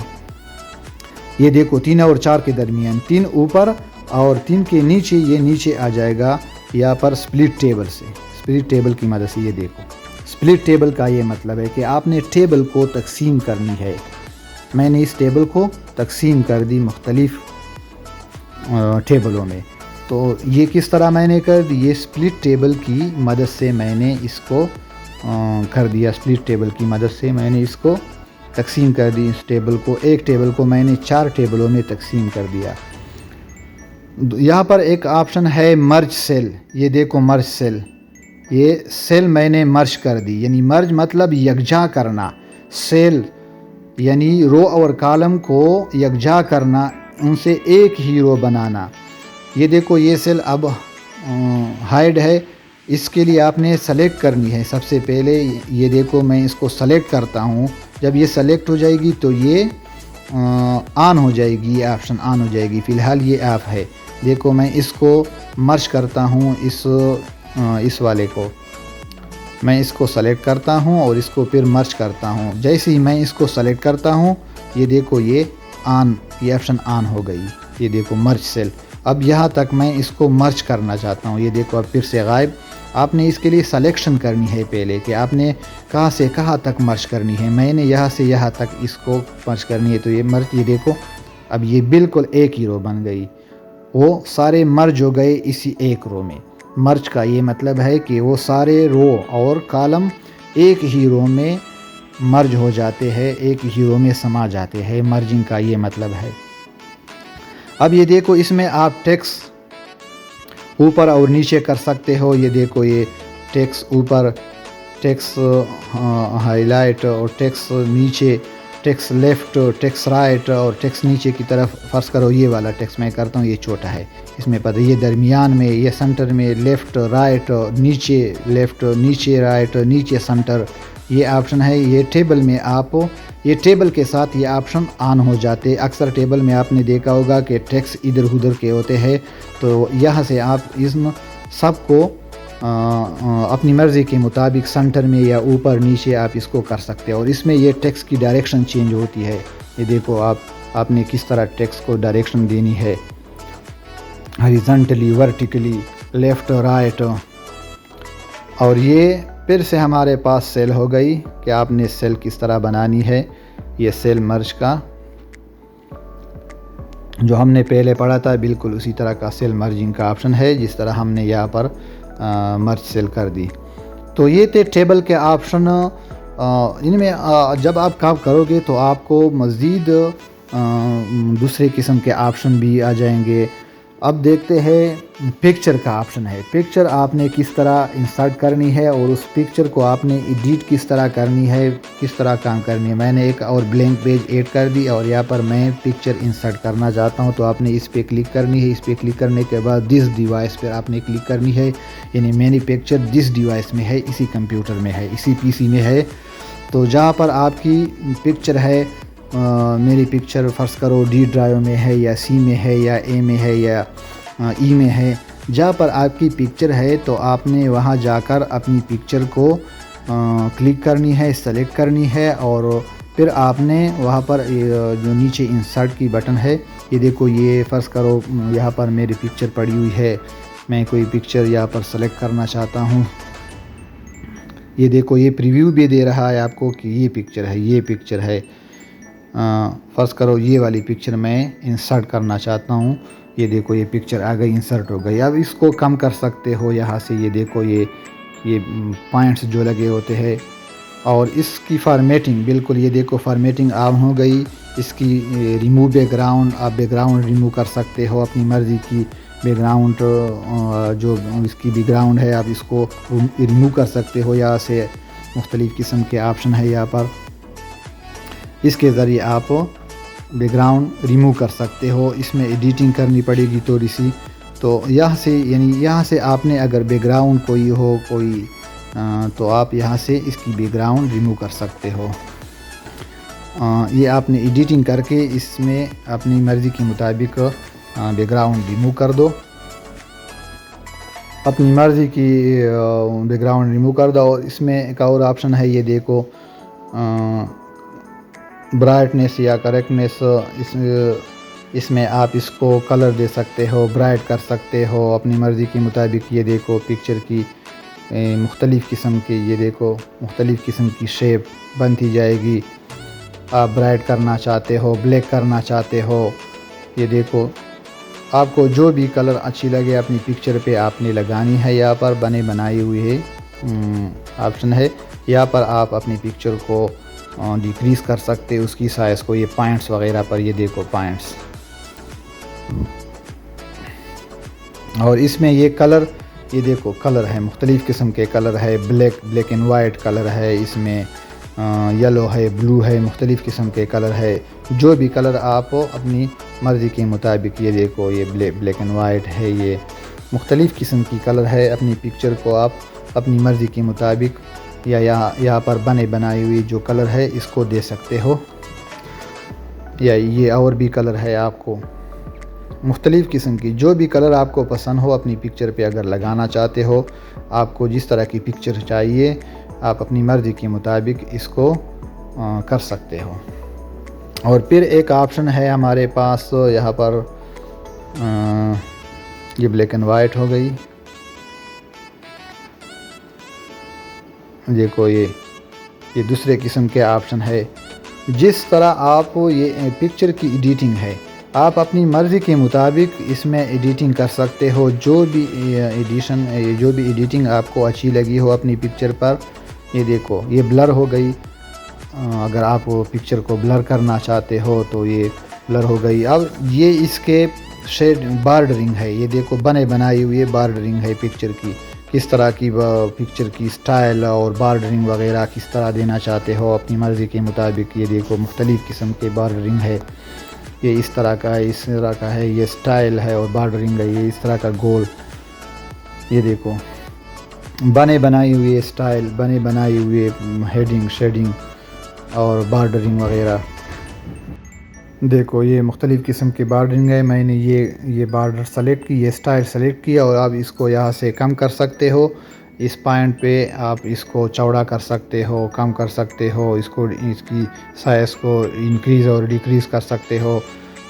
یہ دیکھو 3 اور 4 کے درمیان 3 اوپر اور 3 کے نیچے, یہ نیچے آ جائے گا یہاں پر سپلٹ ٹیبل کی مدد سے. یہ دیکھو سپلٹ ٹیبل کا یہ مطلب ہے کہ آپ نے ٹیبل کو تقسیم کرنی ہے. میں نے اس ٹیبل کو تقسیم کر دی مختلف ٹیبلوں میں. تو یہ کس طرح میں نے کر دی, یہ سپلٹ ٹیبل کی مدد سے میں نے اس کو کر دیا. سپلٹ ٹیبل کی مدد سے میں نے اس کو تقسیم کر دی. اس ٹیبل کو, ایک ٹیبل کو میں نے 4 ٹیبلوں میں تقسیم کر دیا. یہاں پر ایک آپشن ہے مرج سیل. یہ دیکھو مرج سیل, یہ سیل میں نے مرج کر دی. یعنی مرج مطلب یکجا کرنا. سیل یعنی رو اور کالم کو یکجا کرنا, ان سے ایک ہی رو بنانا. یہ دیکھو یہ سیل اب ہائڈ ہے, اس کے لیے آپ نے سلیکٹ کرنی ہے. سب سے پہلے یہ دیکھو میں اس کو سلیکٹ کرتا ہوں. جب یہ سلیکٹ ہو جائے گی تو یہ آن ہو جائے گی, یہ آپشن آن ہو جائے گی. فی الحال یہ آف ہے. دیکھو میں اس کو مرج کرتا ہوں, اس والے کو میں اس کو سلیکٹ کرتا ہوں اور اس کو پھر مرج کرتا ہوں. جیسے ہی میں اس کو سلیکٹ کرتا ہوں یہ دیکھو یہ آپشن آن ہو گئی. یہ دیکھو مرج سیل. اب یہاں تک میں اس کو مرج کرنا چاہتا ہوں. یہ دیکھو اب پھر سے غائب. آپ نے اس کے لیے سلیکشن کرنی ہے پہلے کہ آپ نے کہاں سے کہاں تک مرج کرنی ہے. میں نے یہاں سے یہاں تک اس کو مرج کرنی ہے. تو یہ مرج, یہ دیکھو اب یہ بالکل ایک ہی رو بن گئی. وہ سارے مرج ہو گئے اسی ایک رو میں. مرج کا یہ مطلب ہے کہ وہ سارے رو اور کالم ایک ہی رو میں مرج ہو جاتے ہیں, ایک ہی رو میں سما جاتے ہیں. مرجنگ کا یہ مطلب ہے. اب یہ دیکھو اس میں آپ ٹیکسٹ اوپر اور نیچے کر سکتے ہو. یہ دیکھو یہ ٹیکسٹ اوپر, ٹیکسٹ ہائی لائٹ اور ٹیکسٹ نیچے, ٹیکسٹ لیفٹ, ٹیکسٹ رائٹ اور ٹیکسٹ نیچے کی طرف. فرض کرو یہ والا ٹیکسٹ میں کرتا ہوں, یہ چھوٹا ہے, اس میں پتہ یہ درمیان میں, یہ سنٹر میں, لیفٹ رائٹ نیچے, لیفٹ نیچے رائٹ نیچے سنٹر, یہ آپشن ہے. یہ ٹیبل میں آپ یہ ٹیبل کے ساتھ یہ آپشن آن ہو جاتے. اکثر ٹیبل میں آپ نے دیکھا ہوگا کہ ٹیکسٹ ادھر ادھر کے ہوتے ہیں, تو یہاں سے آپ ان سب کو اپنی مرضی کے مطابق سنٹر میں یا اوپر نیچے آپ اس کو کر سکتے ہیں. اور اس میں یہ ٹیکسٹ کی ڈائریکشن چینج ہوتی ہے. یہ دیکھو آپ نے کس طرح ٹیکسٹ کو ڈائریکشن دینی ہے, ہریزنٹلی, ورٹیکلی, لیفٹ رائٹ. اور یہ پھر سے ہمارے پاس سیل ہو گئی کہ آپ نے سیل کس طرح بنانی ہے. یہ سیل مرج کا جو ہم نے پہلے پڑھا تھا بالکل اسی طرح کا سیل مرجنگ کا آپشن ہے, جس طرح ہم نے یہاں پر مرج سیل کر دی. تو یہ تھے ٹیبل کے آپشن. ان میں جب آپ کام کرو گے تو آپ کو مزید دوسرے قسم کے آپشن بھی آ جائیں گے۔ اب دیکھتے ہیں پکچر کا آپشن ہے۔ پکچر آپ نے کس طرح انسرٹ کرنی ہے اور اس پکچر کو آپ نے ایڈیٹ کس طرح کرنی ہے، کس طرح کام کرنی ہے۔ میں نے ایک اور بلینک پیج ایڈ کر دی اور یہاں پر میں پکچر انسرٹ کرنا چاہتا ہوں، تو آپ نے اس پہ کلک کرنی ہے۔ اس پہ کلک کرنے کے بعد دس ڈیوائس پر آپ نے کلک کرنی ہے، یعنی میری پکچر دس ڈیوائس میں ہے، اسی کمپیوٹر میں ہے، اسی پی سی میں ہے۔ تو جہاں پر آپ کی پکچر ہے، میری پکچر فرض کرو ڈی ڈرائیو میں ہے یا سی میں ہے یا اے میں ہے یا ای میں ہے، جہاں پر آپ کی پکچر ہے تو آپ نے وہاں جا کر اپنی پکچر کو کلک کرنی ہے، سلیکٹ کرنی ہے، اور پھر آپ نے وہاں پر جو نیچے انسرٹ کی بٹن ہے، یہ دیکھو، یہ فرض کرو یہاں پر میری پکچر پڑی ہوئی ہے، میں کوئی پکچر یہاں پر سلیکٹ کرنا چاہتا ہوں۔ یہ دیکھو، یہ پریویو بھی دے رہا ہے آپ کو کہ یہ پکچر ہے، یہ پکچر ہے۔ فرض کرو یہ والی پکچر میں انسرٹ کرنا چاہتا ہوں، یہ دیکھو یہ پکچر آ گئی، انسرٹ ہو گئی۔ اب اس کو کم کر سکتے ہو یہاں سے، یہ دیکھو یہ پوائنٹس جو لگے ہوتے ہیں، اور اس کی فارمیٹنگ بالکل، یہ دیکھو فارمیٹنگ آن ہو گئی۔ اس کی ریموو بیک گراؤنڈ، آپ بیک گراؤنڈ ریموو کر سکتے ہو اپنی مرضی کی بیک گراؤنڈ، جو اس کی بیک گراؤنڈ ہے آپ اس کو ریموو کر سکتے ہو۔ یہاں سے مختلف قسم کے آپشن ہے یہاں پر، اس کے ذریعے آپ بیک گراؤنڈ ریموو کر سکتے ہو۔ اس میں ایڈیٹنگ کرنی پڑے گی تھوڑی سی، تو یہاں سے یعنی یہاں سے آپ نے اگر بیک گراؤنڈ کوئی ہو تو آپ یہاں سے اس کی بیک گراؤنڈ ریموو کر سکتے ہو۔ یہ آپ نے ایڈیٹنگ کر کے اس میں اپنی مرضی کے مطابق بیک گراؤنڈ ریموو کر دو، اپنی مرضی کی بیک گراؤنڈ ریموو کر دو۔ اور اس میں ایک اور آپشن ہے، یہ دیکھو برائٹنیس یا کریکٹنیس، اس میں آپ اس کو کلر دے سکتے ہو، برائٹ کر سکتے ہو اپنی مرضی کے مطابق۔ یہ دیکھو پکچر کی مختلف قسم کی، یہ دیکھو مختلف قسم کی شیپ بنتی جائے گی۔ آپ برائٹ کرنا چاہتے ہو، بلیک کرنا چاہتے ہو، یہ دیکھو آپ کو جو بھی کلر اچھی لگے اپنی پکچر پہ آپ نے لگانی ہے۔ یہاں پر بنائی ہوئی ہے آپشن ہے، یہاں پر آپ اپنی پکچر کو ڈیکریز کر سکتے، اس کی سائز کو، یہ پوائنٹس وغیرہ پر، یہ دیکھو پوائنٹس۔ اور اس میں یہ کلر، یہ دیکھو کلر ہے، مختلف قسم کے کلر ہے، بلیک اینڈ وائٹ کلر ہے، اس میں یلو ہے، بلو ہے، مختلف قسم کے کلر ہے۔ جو بھی کلر آپ اپنی مرضی کے مطابق، یہ دیکھو یہ بلیک اینڈ وائٹ ہے، یہ مختلف قسم کی کلر ہے۔ اپنی پکچر کو آپ اپنی مرضی کے مطابق یا یہاں پر بنائی ہوئی جو کلر ہے اس کو دے سکتے ہو، یا یہ اور بھی کلر ہے آپ کو مختلف قسم کی، جو بھی کلر آپ کو پسند ہو اپنی پکچر پہ اگر لگانا چاہتے ہو، آپ کو جس طرح کی پکچر چاہیے آپ اپنی مرضی کے مطابق اس کو کر سکتے ہو۔ اور پھر ایک آپشن ہے ہمارے پاس یہاں پر، یہ بلیک اینڈ وائٹ ہو گئی، دیکھو یہ دوسرے قسم کے آپشن ہے۔ جس طرح آپ یہ پکچر کی ایڈیٹنگ ہے، آپ اپنی مرضی کے مطابق اس میں ایڈیٹنگ کر سکتے ہو، جو بھی ایڈیٹنگ آپ کو اچھی لگی ہو اپنی پکچر پر۔ یہ دیکھو یہ بلر ہو گئی، اگر آپ پکچر کو بلر کرنا چاہتے ہو تو یہ بلر ہو گئی۔ اب یہ اس کے شیڈ بارڈرنگ ہے، یہ دیکھو بنائی ہوئی بارڈرنگ ہے پکچر کی، کس طرح کی پکچر کی سٹائل اور بارڈرنگ وغیرہ کس طرح دینا چاہتے ہو اپنی مرضی کے مطابق۔ یہ دیکھو مختلف قسم کے بارڈرنگ ہے، یہ اس طرح کا ہے، اس طرح کا ہے، یہ سٹائل ہے اور بارڈرنگ ہے، یہ اس طرح کا گول۔ یہ دیکھو بنائی ہوئی سٹائل، بنائی ہوئی ہیڈنگ، شیڈنگ اور بارڈرنگ وغیرہ۔ دیکھو یہ مختلف قسم کی بارڈرنگ ہے، میں نے یہ بارڈر سلیکٹ کی، یہ سٹائل سلیکٹ کیا، اور آپ اس کو یہاں سے کم کر سکتے ہو۔ اس پوائنٹ پہ آپ اس کو چوڑا کر سکتے ہو، کم کر سکتے ہو، اس کی سائز کو انکریز اور ڈیکریز کر سکتے ہو۔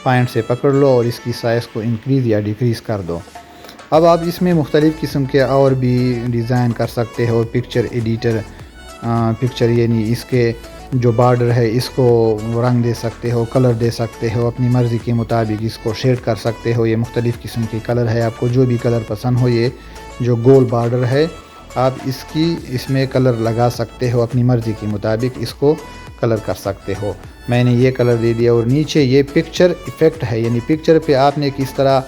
پوائنٹ سے پکڑ لو اور اس کی سائز کو انکریز یا ڈیکریز کر دو۔ اب آپ اس میں مختلف قسم کے اور بھی ڈیزائن کر سکتے ہو۔ پکچر ایڈیٹر، پکچر یعنی اس کے جو بارڈر ہے اس کو رنگ دے سکتے ہو، کلر دے سکتے ہو اپنی مرضی کے مطابق، اس کو شیڈ کر سکتے ہو۔ یہ مختلف قسم کے کلر ہے، آپ کو جو بھی کلر پسند ہو، یہ جو گول بارڈر ہے آپ اس میں کلر لگا سکتے ہو اپنی مرضی کے مطابق، اس کو کلر کر سکتے ہو. میں نے یہ کلر دے دیا. اور نیچے یہ پکچر ایفیکٹ ہے، یعنی پکچر پہ آپ نے کس طرح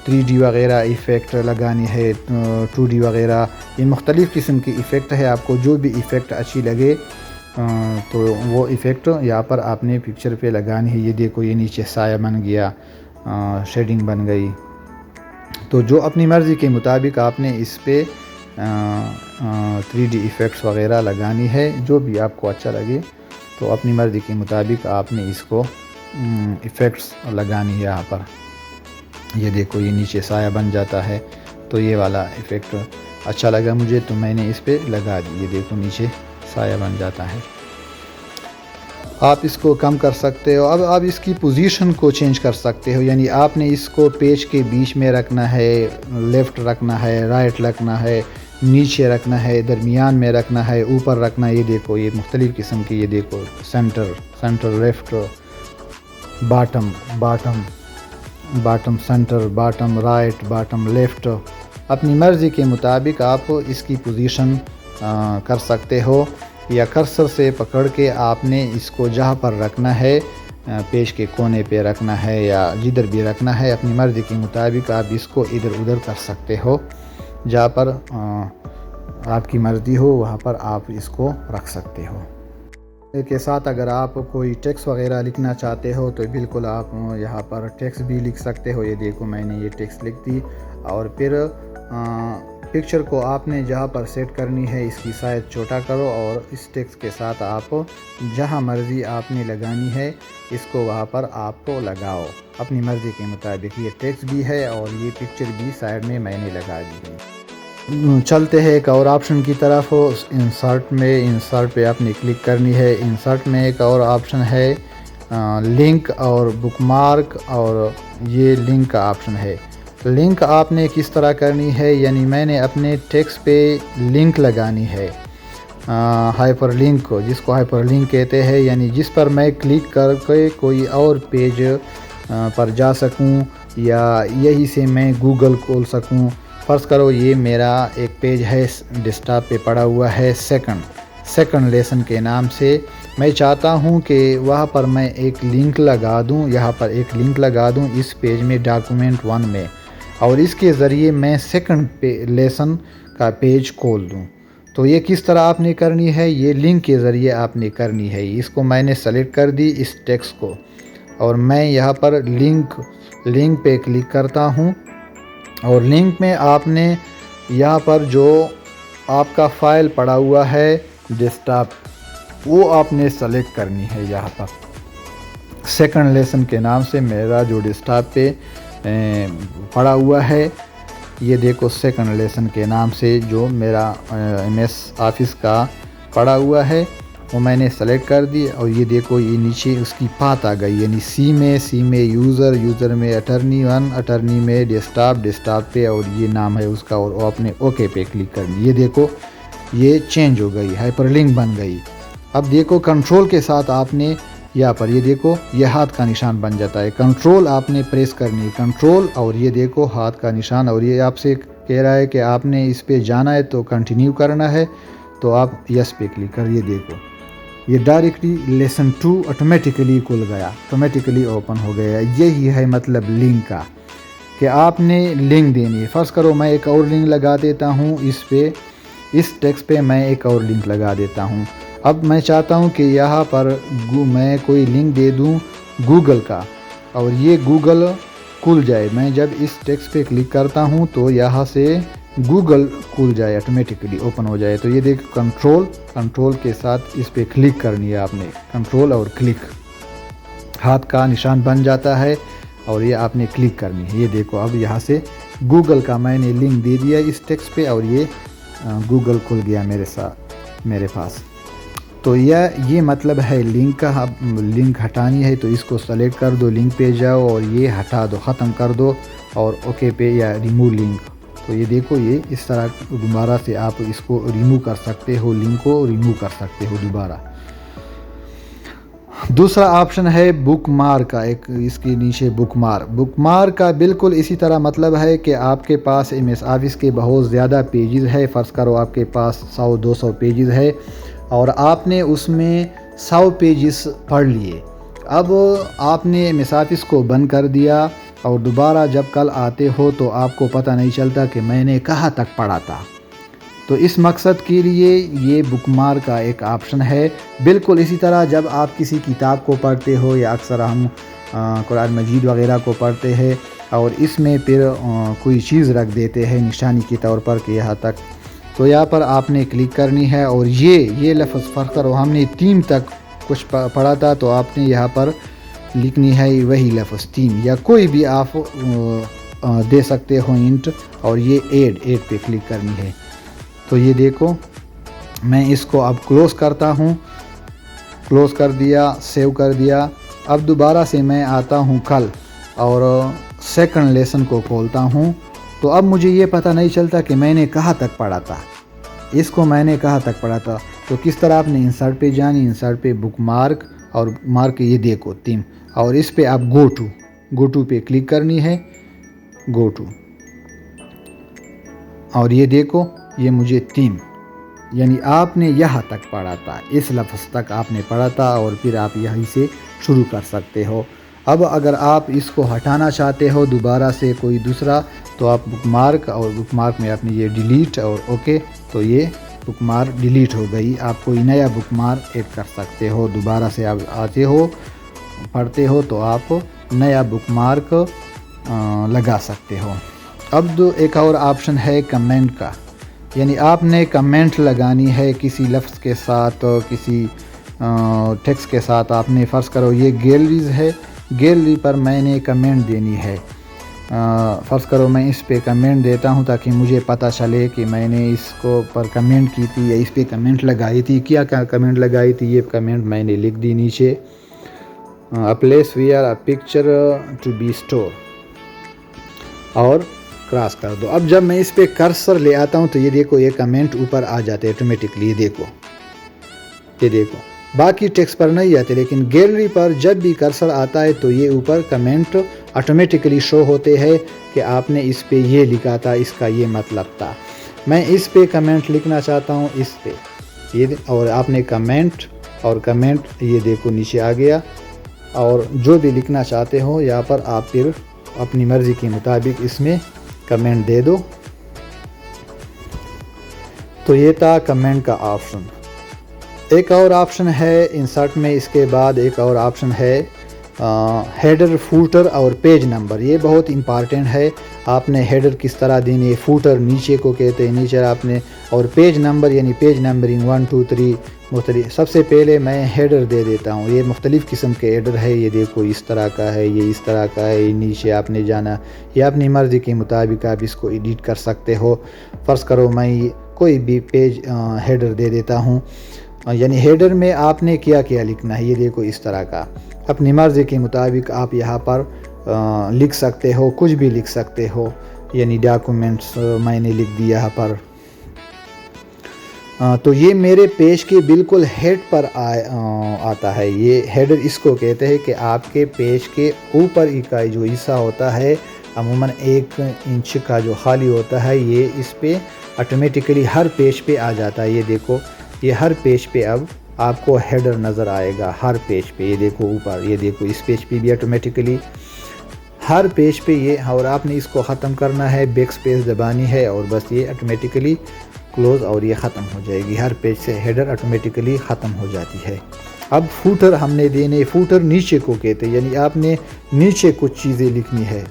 3D وغیرہ ایفیکٹ لگانی ہے، 2D وغیرہ، یہ مختلف قسم کی ایفیکٹ ہے. آپ کو جو بھی ایفیکٹ اچھی لگے تو وہ ایفیکٹ یہاں پر آپ نے پکچر پہ لگانی ہے. یہ دیکھو یہ نیچے سایہ بن گیا، شیڈنگ بن گئی. تو جو اپنی مرضی کے مطابق آپ نے اس پہ 3D ایفیکٹس وغیرہ لگانی ہے، جو بھی آپ کو اچھا لگے. تو اپنی مرضی کے مطابق آپ نے اس کو ایفیکٹس لگانی ہے. یہاں پر یہ دیکھو یہ نیچے سایہ بن جاتا ہے، تو یہ والا ایفیکٹ اچھا لگا مجھے تو میں نے اس پہ لگا دی. یہ دیکھو نیچے سایہ بن جاتا ہے. آپ اس کو کم کر سکتے ہو. اب آپ اس کی پوزیشن کو چینج کر سکتے ہو، یعنی آپ نے اس کو پیج کے بیچ میں رکھنا ہے، لیفٹ رکھنا ہے، رائٹ رکھنا ہے، نیچے رکھنا ہے، درمیان میں رکھنا ہے، اوپر رکھنا ہے. یہ دیکھو یہ مختلف قسم کی، یہ دیکھو centre left, bottom centre, bottom right, bottom left. اپنی مرضی کے مطابق آپ اس کی پوزیشن کر سکتے ہو، یا کرسر سے پکڑ کے آپ نے اس کو جہاں پر رکھنا ہے، پیج کے کونے پہ رکھنا ہے یا جدھر بھی رکھنا ہے، اپنی مرضی کے مطابق آپ اس کو ادھر ادھر کر سکتے ہو. جہاں پر آپ کی مرضی ہو وہاں پر آپ اس کو رکھ سکتے ہو. کے ساتھ اگر آپ کوئی ٹیکسٹ وغیرہ لکھنا چاہتے ہو تو بالکل آپ یہاں پر ٹیکسٹ بھی لکھ سکتے ہو. یہ دیکھو میں نے یہ ٹیکسٹ لکھ دی. اور پھر پکچر کو آپ نے جہاں پر سیٹ کرنی ہے اس کی سائز چھوٹا کرو، اور اس ٹیکسٹ کے ساتھ آپ جہاں مرضی آپ نے لگانی ہے اس کو وہاں پر آپ کو لگاؤ اپنی مرضی کے مطابق. یہ ٹیکسٹ بھی ہے اور یہ پکچر بھی سائڈ میں نے لگا دی ہے. چلتے ہیں ایک اور آپشن کی طرف. انسرٹ پہ آپ نے کلک کرنی ہے. انسرٹ میں ایک اور آپشن ہے لنک اور بک مارک، اور یہ لنک کا آپشن ہے. لنک آپ نے کس طرح کرنی ہے، یعنی میں نے اپنے ٹیکسٹ پہ لنک لگانی ہے، ہائپر لنک کو، جس کو ہائپر لنک کہتے ہیں، یعنی جس پر میں کلک کر کے کوئی اور پیج پر جا سکوں یا یہی سے میں گوگل کھول سکوں. فرض کرو یہ میرا ایک پیج ہے ڈیسکٹاپ پہ پڑا ہوا ہے سیکنڈ لیسن کے نام سے. میں چاہتا ہوں کہ وہاں پر میں ایک لنک لگا دوں، یہاں پر ایک لنک لگا دوں اس پیج میں، ڈاکومنٹ 1 میں، اور اس کے ذریعے میں سیکنڈ لیسن کا پیج کھول دوں. تو یہ کس طرح آپ نے کرنی ہے، یہ لنک کے ذریعے آپ نے کرنی ہے. اس کو میں نے سلیکٹ کر دی اس ٹیکسٹ کو، اور میں یہاں پر لنک پہ کلک کرتا ہوں. اور لنک میں آپ نے یہاں پر جو آپ کا فائل پڑا ہوا ہے ڈیسکٹاپ، وہ آپ نے سلیکٹ کرنی ہے. یہاں پر سیکنڈ لیسن کے نام سے میرا جو ڈیسکٹاپ پہ پڑا ہوا ہے، یہ دیکھو سیکنڈ لیسن کے نام سے جو میرا MS آفس کا پڑا ہوا ہے وہ میں نے سلیکٹ کر دی. اور یہ دیکھو یہ نیچے اس کی پات آ گئی، یعنی سی میں یوزر میں اٹرنی 1، اٹرنی میں ڈیسکٹاپ پہ، اور یہ نام ہے اس کا، اور آپ نے اوکے پہ کلک کرنی. یہ دیکھو یہ چینج ہو گئی، ہائپر لنک بن گئی. اب دیکھو کنٹرول کے ساتھ آپ نے یہاں پر یہ دیکھو یہ ہاتھ کا نشان بن جاتا ہے. کنٹرول آپ نے پریس کرنی ہے، کنٹرول، اور یہ دیکھو ہاتھ کا نشان. اور یہ آپ سے کہہ رہا ہے کہ آپ نے اس پہ جانا ہے تو کنٹینیو کرنا ہے، تو آپ یس پہ کلک کر. یہ دیکھو یہ ڈائریکٹلی لیسن 2 آٹومیٹیکلی کھل گیا، آٹومیٹیکلی اوپن ہو گیا. یہی ہے مطلب لنک کا، کہ آپ نے لنک دینی ہے. فرض کرو میں ایک اور لنک لگا دیتا ہوں اس ٹیکسٹ پہ میں ایک اور لنک لگا دیتا ہوں. اب میں چاہتا ہوں کہ یہاں پر میں کوئی لنک دے دوں گوگل کا، اور یہ گوگل کھل جائے. میں جب اس ٹیکسٹ پہ کلک کرتا ہوں تو یہاں سے گوگل کھل جائے، آٹومیٹیکلی اوپن ہو جائے. تو یہ دیکھ کنٹرول کے ساتھ اس پہ کلک کرنی ہے آپ نے، کنٹرول اور کلک، ہاتھ کا نشان بن جاتا ہے اور یہ آپ نے کلک کرنی ہے. یہ دیکھو اب یہاں سے گوگل کا میں نے لنک دے دیا اس ٹیکسٹ پہ، اور یہ گوگل کھل گیا میرے پاس. تو یہ مطلب ہے لنک کا. اب لنک ہٹانی ہے تو اس کو سلیکٹ کر دو، لنک پہ جاؤ اور یہ ہٹا دو، ختم کر دو، اور اوکے پہ یا ریموو لنک. تو یہ دیکھو یہ اس طرح دوبارہ سے آپ اس کو ریموو کر سکتے ہو، لنک کو ریموو کر سکتے ہو دوبارہ. دوسرا آپشن ہے بک مارک کا. ایک اس کے نیچے بک مارک کا بالکل اسی طرح مطلب ہے کہ آپ کے پاس MS آفس کے بہت زیادہ پیجز ہے. فرض کرو آپ کے پاس 100-200 پیجز ہے، اور آپ نے اس میں 100 پیجز پڑھ لیے۔ اب آپ نے مصحف کو بند کر دیا اور دوبارہ جب کل آتے ہو تو آپ کو پتہ نہیں چلتا کہ میں نے کہاں تک پڑھا تھا۔ تو اس مقصد کے لیے یہ بک مارک کا ایک آپشن ہے۔ بالکل اسی طرح جب آپ کسی کتاب کو پڑھتے ہو یا اکثر ہم قرآن مجید وغیرہ کو پڑھتے ہیں اور اس میں پھر کوئی چیز رکھ دیتے ہیں نشانی کے طور پر کہ یہاں تک، تو یہاں پر آپ نے کلک کرنی ہے اور یہ لفظ فرق کرو ہم نے 3 تک کچھ پڑھا تھا تو آپ نے یہاں پر لکھنی ہے وہی لفظ 3 یا کوئی بھی آپ دے سکتے ہو انٹ، اور یہ ایڈ پہ کلک کرنی ہے۔ تو یہ دیکھو میں اس کو اب کلوز کرتا ہوں، کلوز کر دیا، سیو کر دیا۔ اب دوبارہ سے میں آتا ہوں کل اور سیکنڈ لیسن کو کھولتا ہوں، تو اب مجھے یہ پتہ نہیں چلتا کہ میں نے کہاں تک پڑھا تھا، اس کو میں نے کہاں تک پڑھا تھا۔ تو کس طرح آپ نے انسرٹ پہ جانی، انسرٹ پہ بک مارک اور مارک یہ دیکھو 3، اور اس پہ آپ گو ٹو پہ کلک کرنی ہے، گو ٹو، اور یہ دیکھو یہ مجھے 3، یعنی آپ نے یہاں تک پڑھا تھا، اس لفظ تک آپ نے پڑھا تھا، اور پھر آپ یہیں سے شروع کر سکتے ہو۔ اب اگر آپ اس کو ہٹانا چاہتے ہو دوبارہ سے کوئی دوسرا، تو آپ بک مارک، اور بک مارک میں آپ نے یہ ڈیلیٹ اور اوکے، تو یہ بک مارک ڈیلیٹ ہو گئی۔ آپ کوئی نیا بک مارک ایڈ کر سکتے ہو، دوبارہ سے آپ آتے ہو پڑھتے ہو تو آپ نیا بک مارک لگا سکتے ہو۔ اب ایک اور آپشن ہے کمنٹ کا، یعنی آپ نے کمنٹ لگانی ہے کسی لفظ کے ساتھ، کسی ٹیکسٹ کے ساتھ۔ آپ نے فرض کرو یہ گیلریز ہے، گیلری پر میں نے کمنٹ دینی ہے۔ فرض کرو میں اس پہ کمنٹ دیتا ہوں تاکہ مجھے پتہ چلے کہ میں نے اس کو پر کمنٹ کی تھی یا اس پہ کمنٹ لگائی تھی۔ کیا کمنٹ لگائی تھی، یہ کمنٹ میں نے لکھ دی نیچے، a place where a picture to be stored، اور کراس کر دو۔ اب جب میں اس پہ کرسر لے آتا ہوں تو یہ دیکھو یہ کمنٹ اوپر آ جاتے ہیں آٹومیٹکلی، یہ دیکھو باقی ٹیکسٹ پر نہیں آتے، لیکن گیلری پر جب بھی کرسر آتا ہے تو یہ اوپر کمنٹ آٹومیٹکلی شو ہوتے ہیں کہ آپ نے اس پہ یہ لکھا تھا، اس کا یہ مطلب تھا۔ میں اس پہ کمنٹ لکھنا چاہتا ہوں، اس پہ یہ، اور آپ نے کمنٹ اور کمنٹ یہ دیکھو نیچے آ گیا، اور جو بھی لکھنا چاہتے ہو یہاں پر آپ پھر اپنی مرضی کے مطابق اس میں کمنٹ دے دو۔ تو یہ تھا کمنٹ کا آپشن۔ ایک اور آپشن ہے انسرٹ میں، اس کے بعد ایک اور آپشن ہے ہیڈر، فوٹر اور پیج نمبر۔ یہ بہت امپارٹنٹ ہے، آپ نے ہیڈر کس طرح دینی، فوٹر نیچے کو کہتے ہیں، نیچے آپ نے، اور پیج نمبر یعنی پیج نمبرنگ 1 2 3 مختلف۔ سب سے پہلے میں ہیڈر دے دیتا ہوں، یہ مختلف قسم کے ہیڈر ہے، یہ دیکھو اس طرح کا ہے، یہ اس طرح کا ہے، یہ نیچے آپ نے جانا، یہ اپنی مرضی کے مطابق آپ اس کو ایڈٹ کر سکتے ہو۔ فرض کرو میں کوئی بھی پیج ہیڈر دے دیتا ہوں، یعنی ہیڈر میں آپ نے کیا لکھنا ہے، یہ دیکھو اس طرح کا، اپنی مرضی کے مطابق آپ یہاں پر لکھ سکتے ہو، کچھ بھی لکھ سکتے ہو، یعنی ڈاکومنٹس میں نے لکھ دیا یہاں پر۔ تو یہ میرے پیج کے بالکل ہیڈ پر آتا ہے، یہ ہیڈر اس کو کہتے ہیں کہ آپ کے پیج کے اوپر کا جو حصہ ہوتا ہے عموماً 1 انچ کا جو خالی ہوتا ہے، یہ اس پہ آٹومیٹکلی ہر پیج پہ آ جاتا ہے۔ یہ دیکھو یہ ہر پیج پہ اب آپ کو ہیڈر نظر آئے گا، ہر پیج پہ، یہ دیکھو اوپر، یہ دیکھو اس پیج پہ بھی آٹومیٹکلی ہر پیج پہ یہ، اور آپ نے اس کو ختم کرنا ہے، بیک سپیس دبانی ہے، اور بس یہ آٹومیٹکلی کلوز، اور یہ ختم ہو جائے گی، ہر پیج سے ہیڈر آٹومیٹکلی ختم ہو جاتی ہے۔ اب فوٹر ہم نے دینے، فوٹر نیچے کو کہتے ہیں، یعنی آپ نے نیچے کچھ چیزیں لکھنی ہے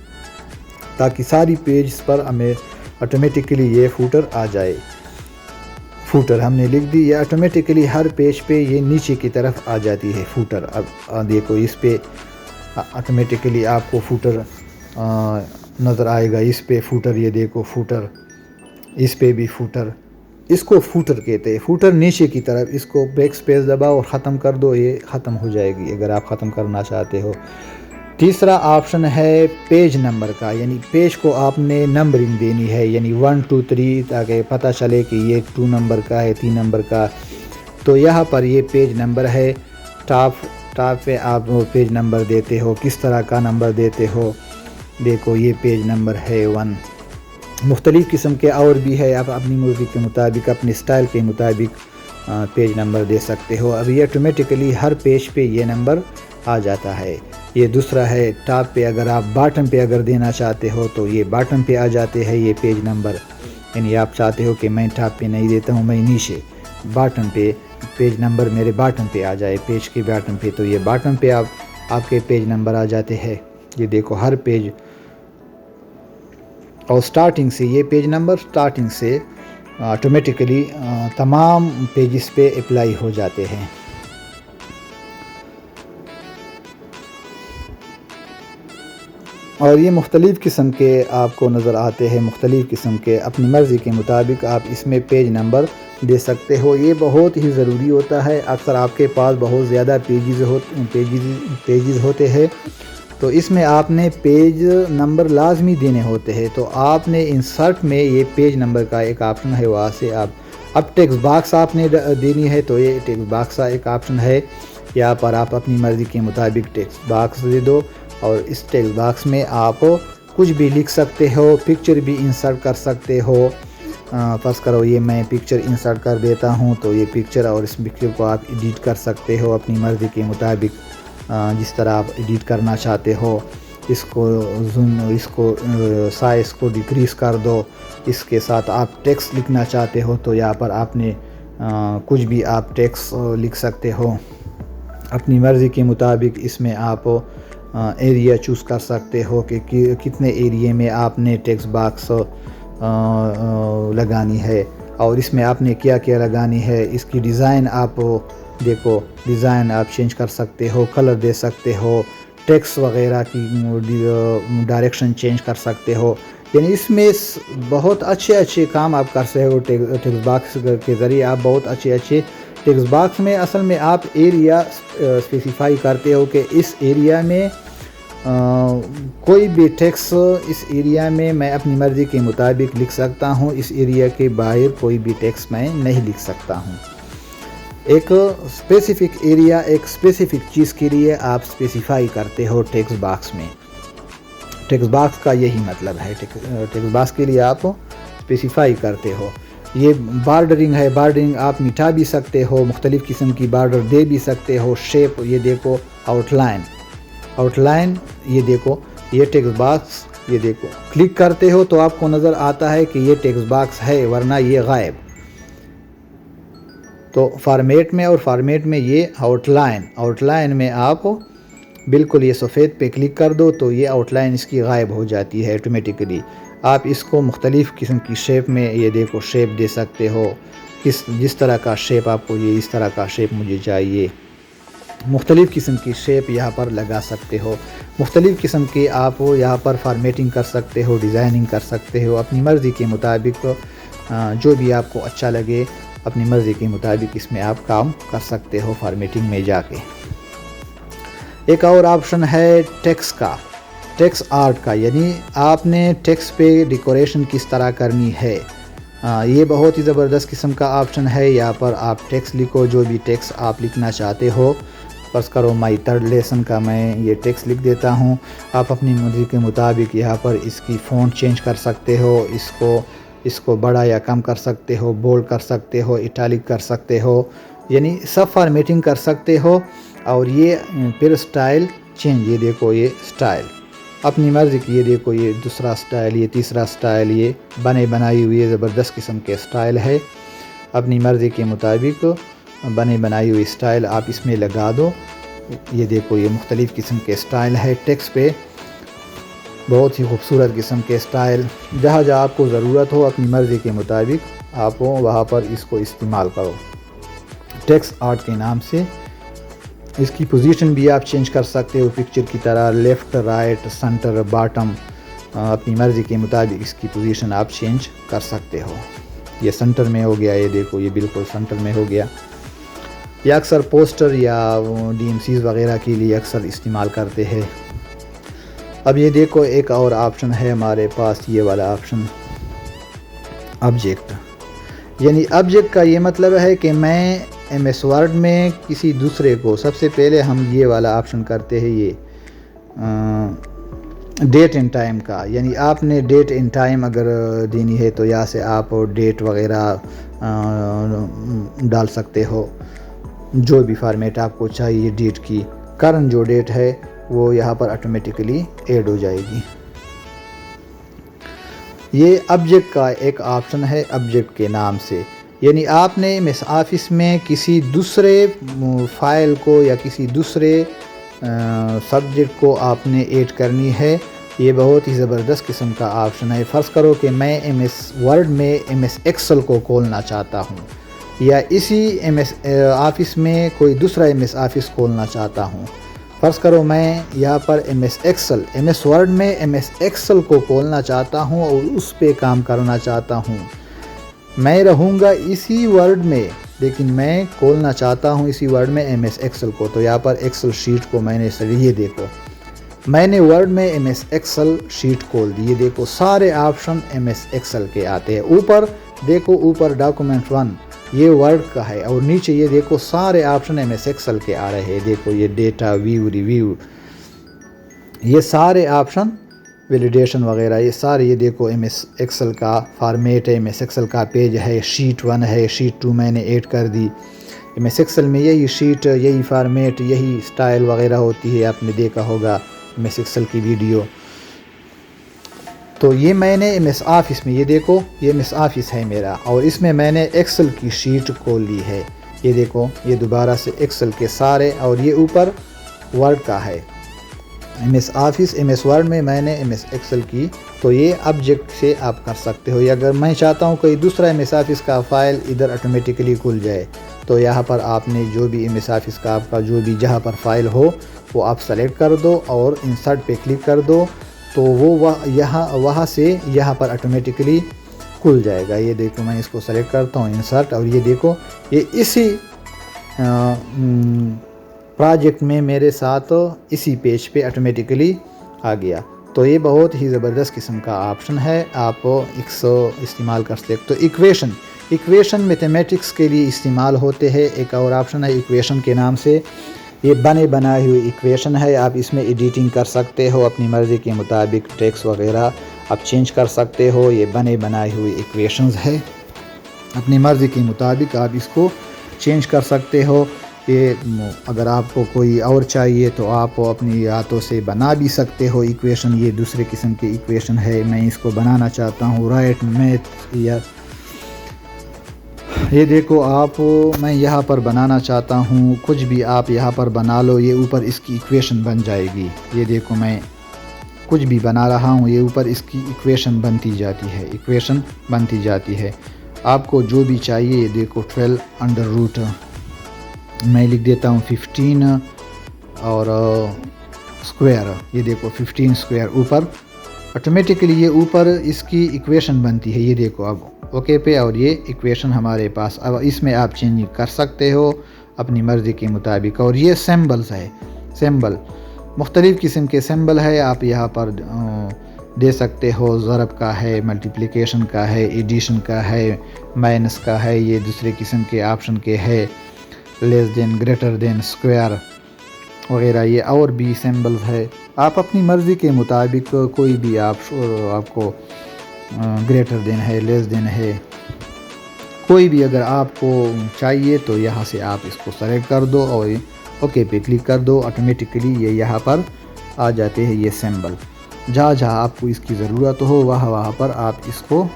تاکہ ساری پیج پر ہمیں آٹومیٹکلی یہ فوٹر آ جائے۔ فوٹر ہم نے لکھ دی، یہ آٹومیٹکلی ہر پیج پہ یہ نیچے کی طرف آ جاتی ہے فوٹر۔ اب دیکھو اس پہ آٹومیٹکلی آپ کو فوٹر نظر آئے گا، اس پہ فوٹر، یہ دیکھو فوٹر، اس پہ بھی فوٹر، اس کو فوٹر کہتے ہیں۔ فوٹر نیچے کی طرف، اس کو بیک سپیس دباؤ اور ختم کر دو، یہ ختم ہو جائے گی اگر آپ ختم کرنا چاہتے ہو۔ تیسرا آپشن ہے پیج نمبر کا، یعنی پیج کو آپ نے نمبرنگ دینی ہے، یعنی 1 2 3 تاکہ پتہ چلے کہ یہ 2 نمبر کا ہے، 3 نمبر کا۔ تو یہاں پر یہ پیج نمبر ہے، ٹاپ پہ آپ پیج نمبر دیتے ہو، کس طرح کا نمبر دیتے ہو، دیکھو یہ پیج نمبر ہے 1۔ مختلف قسم کے اور بھی ہے، آپ اپنی مرضی کے مطابق، اپنے سٹائل کے مطابق پیج نمبر دے سکتے ہو. اب یہ آٹومیٹیکلی ہر پیج پہ یہ نمبر آ جاتا ہے. یہ دوسرا ہے ٹاپ پہ. اگر آپ باٹم پہ اگر دینا چاہتے ہو تو یہ باٹم پہ آ جاتے ہیں یہ پیج نمبر. یعنی آپ چاہتے ہو کہ میں ٹاپ پہ نہیں دیتا ہوں, میں نیچے باٹم پہ پیج نمبر میرے باٹم پہ آ جائے, پیج کے باٹم پہ, تو یہ باٹم پہ آپ کے پیج نمبر آ جاتے ہیں. یہ دیکھو ہر پیج, اور سٹارٹنگ سے یہ پیج نمبر سٹارٹنگ سے آٹومیٹیکلی تمام پیجز پہ اپلائی ہو جاتے ہیں. اور یہ مختلف قسم کے آپ کو نظر آتے ہیں, مختلف قسم کے. اپنی مرضی کے مطابق آپ اس میں پیج نمبر دے سکتے ہو. یہ بہت ہی ضروری ہوتا ہے. اکثر آپ کے پاس بہت زیادہ پیجز ہوتے ہیں, تو اس میں آپ نے پیج نمبر لازمی دینے ہوتے ہیں. تو آپ نے انسرٹ میں یہ پیج نمبر کا ایک آپشن ہے, وہاں سے آپ اب ٹیکسٹ باکس آپ نے دینی ہے, تو یہ ٹیکسٹ باکس کا ایک آپشن ہے. یہاں پر آپ اپنی مرضی کے مطابق ٹیکسٹ باکس دے دو, اور اس ٹیکسٹ باکس میں آپ کچھ بھی لکھ سکتے ہو, پکچر بھی انسرٹ کر سکتے ہو. فرض کرو یہ میں پکچر انسرٹ کر دیتا ہوں, تو یہ پکچر اور اس پکچر کو آپ ایڈٹ کر سکتے ہو اپنی مرضی کے مطابق, جس طرح آپ ایڈٹ کرنا چاہتے ہو. اس کو زوم, اس کو سائز کو ڈیکریز کر دو. اس کے ساتھ آپ ٹیکسٹ لکھنا چاہتے ہو تو یہاں پر آپ نے کچھ بھی آپ ٹیکسٹ لکھ سکتے ہو اپنی مرضی کے مطابق. اس میں آپ ایریا چوز کر سکتے ہو کہ کتنے ایریے میں آپ نے ٹیکسٹ باکس لگانی ہے, اور اس میں آپ نے کیا کیا لگانی ہے. اس کی ڈیزائن آپ دیکھو, ڈیزائن آپ چینج کر سکتے ہو, کلر دے سکتے ہو, ٹیکسٹ وغیرہ کی ڈائریکشن چینج کر سکتے ہو. یعنی اس میں بہت اچھے کام آپ کر سکتے ہو. ٹیکسٹ باکس کے ذریعے آپ بہت اچھے ٹیکسٹ باکس میں اصل میں آپ ایریا اسپیسیفائی کرتے ہو کہ اس ایریا میں کوئی بھی ٹیکسٹ اس ایریا میں میں اپنی مرضی کے مطابق لکھ سکتا ہوں, اس ایریا کے باہر کوئی بھی ٹیکسٹ میں نہیں لکھ سکتا ہوں. ایک اسپیسیفک ایریا, ایک اسپیسیفک چیز کے لیے آپ اسپیسیفائی کرتے ہو ٹیکسٹ باکس میں. ٹیکسٹ باکس کا یہی مطلب ہے, ٹیکسٹ باکس کے لیے آپ اسپیسیفائی کرتے ہو. یہ بارڈرنگ ہے, بارڈرنگ آپ مٹا بھی سکتے ہو, مختلف قسم کی بارڈر دے بھی سکتے ہو. شیپ یہ دیکھو, آؤٹ لائن یہ دیکھو, یہ ٹیکسٹ باکس یہ دیکھو, کلک کرتے ہو تو آپ کو نظر آتا ہے کہ یہ ٹیکسٹ باکس ہے, ورنہ یہ غائب. تو فارمیٹ میں یہ آؤٹ لائن میں آپ بالکل یہ سفید پہ کلک کر دو تو یہ آؤٹ لائن اس کی غائب ہو جاتی ہے آٹومیٹیکلی. آپ اس کو مختلف قسم کی شیپ میں یہ دیکھو شیپ دے سکتے ہو, جس طرح کا شیپ آپ کو, یہ اس طرح کا شیپ مجھے چاہیے. مختلف قسم کی شیپ یہاں پر لگا سکتے ہو, مختلف قسم کے آپ یہاں پر فارمیٹنگ کر سکتے ہو, ڈیزائننگ کر سکتے ہو اپنی مرضی کے مطابق. جو بھی آپ کو اچھا لگے اپنی مرضی کے مطابق اس میں آپ کام کر سکتے ہو فارمیٹنگ میں جا کے. ایک اور آپشن ہے ٹیکسٹ آرٹ کا, یعنی آپ نے ٹیکسٹ پہ ڈیکوریشن کس طرح کرنی ہے. یہ بہت ہی زبردست قسم کا آپشن ہے. یہاں پر آپ ٹیکسٹ لکھو, جو بھی ٹیکسٹ آپ لکھنا چاہتے ہو. فرض کرو مائی تھرڈ لیسن کا میں یہ ٹیکسٹ لکھ دیتا ہوں. آپ اپنی مرضی کے مطابق یہاں پر اس کی فونٹ چینج کر سکتے ہو, اس کو بڑا یا کم کر سکتے ہو, بولڈ کر سکتے ہو, اٹیلک کر سکتے ہو, یعنی سب فارمیٹنگ کر سکتے ہو. اور یہ پھر سٹائل چینج, یہ دیکھو یہ سٹائل اپنی مرضی کی, یہ دیکھو یہ دوسرا سٹائل, یہ تیسرا سٹائل, یہ بنائی ہوئی زبردست قسم کے سٹائل ہے. اپنی مرضی کے مطابق بنائی ہوئی سٹائل آپ اس میں لگا دو. یہ دیکھو یہ مختلف قسم کے سٹائل ہے ٹیکسٹ پہ, بہت ہی خوبصورت قسم کے سٹائل. جہاں آپ کو ضرورت ہو اپنی مرضی کے مطابق آپ وہاں پر اس کو استعمال کرو. ٹیکسٹ آرٹ کے نام سے اس کی پوزیشن بھی آپ چینج کر سکتے ہو پکچر کی طرح, لیفٹ, رائٹ, سنٹر, باٹم, اپنی مرضی کے مطابق اس کی پوزیشن آپ چینج کر سکتے ہو. یہ سنٹر میں ہو گیا, یہ دیکھو یہ بالکل سنٹر میں ہو گیا. یہ اکثر پوسٹر یا DMCs وغیرہ کے لیے اکثر استعمال کرتے ہیں. اب یہ دیکھو ایک اور آپشن ہے ہمارے پاس, یہ والا آپشن آبجیکٹ. یعنی آبجیکٹ کا یہ مطلب ہے کہ میں MS Word میں کسی دوسرے کو, سب سے پہلے ہم یہ والا آپشن کرتے ہیں, ڈیٹ اینڈ ٹائم کا، یعنی آپ نے ڈیٹ اینڈ ٹائم اگر دینی ہے تو یہاں سے آپ ڈیٹ وغیرہ ڈال سکتے ہو، جو بھی فارمیٹ آپ کو چاہیے ڈیٹ کی، کرنٹ جو ڈیٹ ہے وہ یہاں پر آٹومیٹکلی ایڈ ہو جائے گی۔ یہ آبجیکٹ کا ایک آپشن ہے آبجیکٹ کے نام سے، یعنی آپ نے MS آفس میں کسی دوسرے فائل کو یا کسی دوسرے سبجیکٹ کو آپ نے ایڈ کرنی ہے۔ یہ بہت ہی زبردست قسم کا آپشن ہے۔ فرض کرو کہ میں MS ورڈ میں MS ایکسل کو کھولنا چاہتا ہوں، یا اسی MS آفس میں کوئی دوسرا MS آفس کھولنا چاہتا ہوں۔ فرض کرو میں یہاں پر MS ورڈ میں MS ایکسل کو کھولنا چاہتا ہوں اور اس پہ کام کرنا چاہتا ہوں۔ میں رہوں گا اسی ورڈ میں، لیکن میں کھولنا چاہتا ہوں اسی ورڈ میں MS ایکسل کو، تو یہاں پر ایکسل شیٹ کو میں نے یہ دیکھو، میں نے ورڈ میں MS ایکسل شیٹ کھول دی۔ یہ دیکھو سارے آپشن MS ایکسل کے آتے ہیں۔ اوپر دیکھو، اوپر ڈاکومنٹ 1 یہ ورڈ کا ہے، اور نیچے یہ دیکھو سارے آپشن MS ایکسل کے آ رہے ہیں۔ دیکھو یہ ڈیٹا ویو، ریویو، یہ سارے آپشن، ویلیڈیشن وغیرہ، یہ سارے، یہ دیکھو MS ایکسل کا فارمیٹ ہے، MS ایکسل کا پیج ہے، شیٹ 1 ہے، شیٹ 2 میں نے ایڈ کر دی۔ MS ایکسل میں یہی شیٹ، یہی فارمیٹ، یہی سٹائل وغیرہ ہوتی ہے، آپ نے دیکھا ہوگا MS ایکسل کی ویڈیو۔ تو یہ میں نے MS آفس میں، یہ دیکھو یہ MS آفس ہے میرا، اور اس میں میں نے ایکسل کی شیٹ کھول لی ہے۔ یہ دیکھو یہ دوبارہ سے ایکسل کے سارے، اور یہ اوپر ورڈ کا ہے، MS آفس، MS ورڈ میں میں نے MS ایکسل کی۔ تو یہ آبجیکٹ سے آپ کر سکتے ہو، یا اگر میں چاہتا ہوں کوئی دوسرا MS آفس کا فائل ادھر آٹومیٹکلی کھل جائے، تو یہاں پر آپ نے جو بھی MS آفس کا آپ کا جو بھی جہاں پر فائل ہو وہ آپ سلیکٹ کر دو اور انسرٹ پہ کلک کر دو، تو وہ وہاں سے یہاں پر آٹومیٹکلی کھل جائے گا۔ یہ دیکھو میں اس کو سلیکٹ کرتا ہوں، انسرٹ، اور یہ دیکھو یہ اسی پروجیکٹ میں میرے ساتھ اسی پیج پہ آٹومیٹکلی آ گیا۔ تو یہ بہت ہی زبردست قسم کا آپشن ہے، آپ استعمال کر سکتے۔ تو ایکویشن میتھمیٹکس کے لیے استعمال ہوتے ہیں۔ ایک اور آپشن ہے ایکویشن کے نام سے، یہ بنائی ہوئی ایکویشن ہے، آپ اس میں ایڈیٹنگ کر سکتے ہو اپنی مرضی کے مطابق، ٹیکسٹ وغیرہ آپ چینج کر سکتے ہو۔ یہ بنائی ہوئی ایکویشنز ہے، اپنی مرضی کے مطابق آپ اس کو چینج کر سکتے ہو۔ یہ اگر آپ کو کوئی اور چاہیے تو آپ اپنی ہاتھوں سے بنا بھی سکتے ہو ایکویشن۔ یہ دوسرے قسم کی ایکویشن ہے، میں اس کو بنانا چاہتا ہوں، رائٹ میتھ، یا یہ دیکھو آپ، میں یہاں پر بنانا چاہتا ہوں، کچھ بھی آپ یہاں پر بنا لو، یہ اوپر اس کی ایکویشن بن جائے گی۔ یہ دیکھو میں کچھ بھی بنا رہا ہوں، یہ اوپر اس کی ایکویشن بنتی جاتی ہے۔ آپ کو جو بھی چاہیے، یہ دیکھو 12 میں لکھ دیتا ہوں 15 اور اسکوائر، یہ دیکھو 15 اسکوائر اوپر آٹومیٹکلی یہ اوپر اس کی ایکویشن بنتی ہے۔ یہ دیکھو اب اوکے پہ، اور یہ ایکویشن ہمارے پاس، اب اس میں آپ چینج کر سکتے ہو اپنی مرضی کے مطابق۔ اور یہ سمبلز ہے، سمبل مختلف قسم کے سمبل ہے، آپ یہاں پر دے سکتے ہو، ضرب کا ہے، ملٹیپلیکیشن کا ہے، ایڈیشن کا ہے، مائنس کا ہے، یہ دوسرے قسم کے آپشن کے ہے، لیس دین، گریٹر دین، اسکوائر وغیرہ، یہ اور بھی سمبلز ہے۔ آپ اپنی مرضی کے مطابق کوئی بھی آپ کو گریٹر دین ہے، لیس دین ہے، کوئی بھی اگر آپ کو چاہیے تو یہاں سے آپ اس کو سلیکٹ کر دو اور اوکے پہ کلک کر دو، آٹومیٹکلی یہ یہاں پر آ جاتے ہیں یہ سمبل۔ جہاں آپ کو اس کی ضرورت ہو وہاں پر آپ اس کو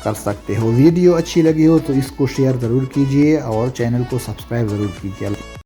کر سکتے ہو۔ ویڈیو اچھی لگی ہو تو اس کو شیئر ضرور کیجئے اور چینل کو سبسکرائب ضرور کیجئے۔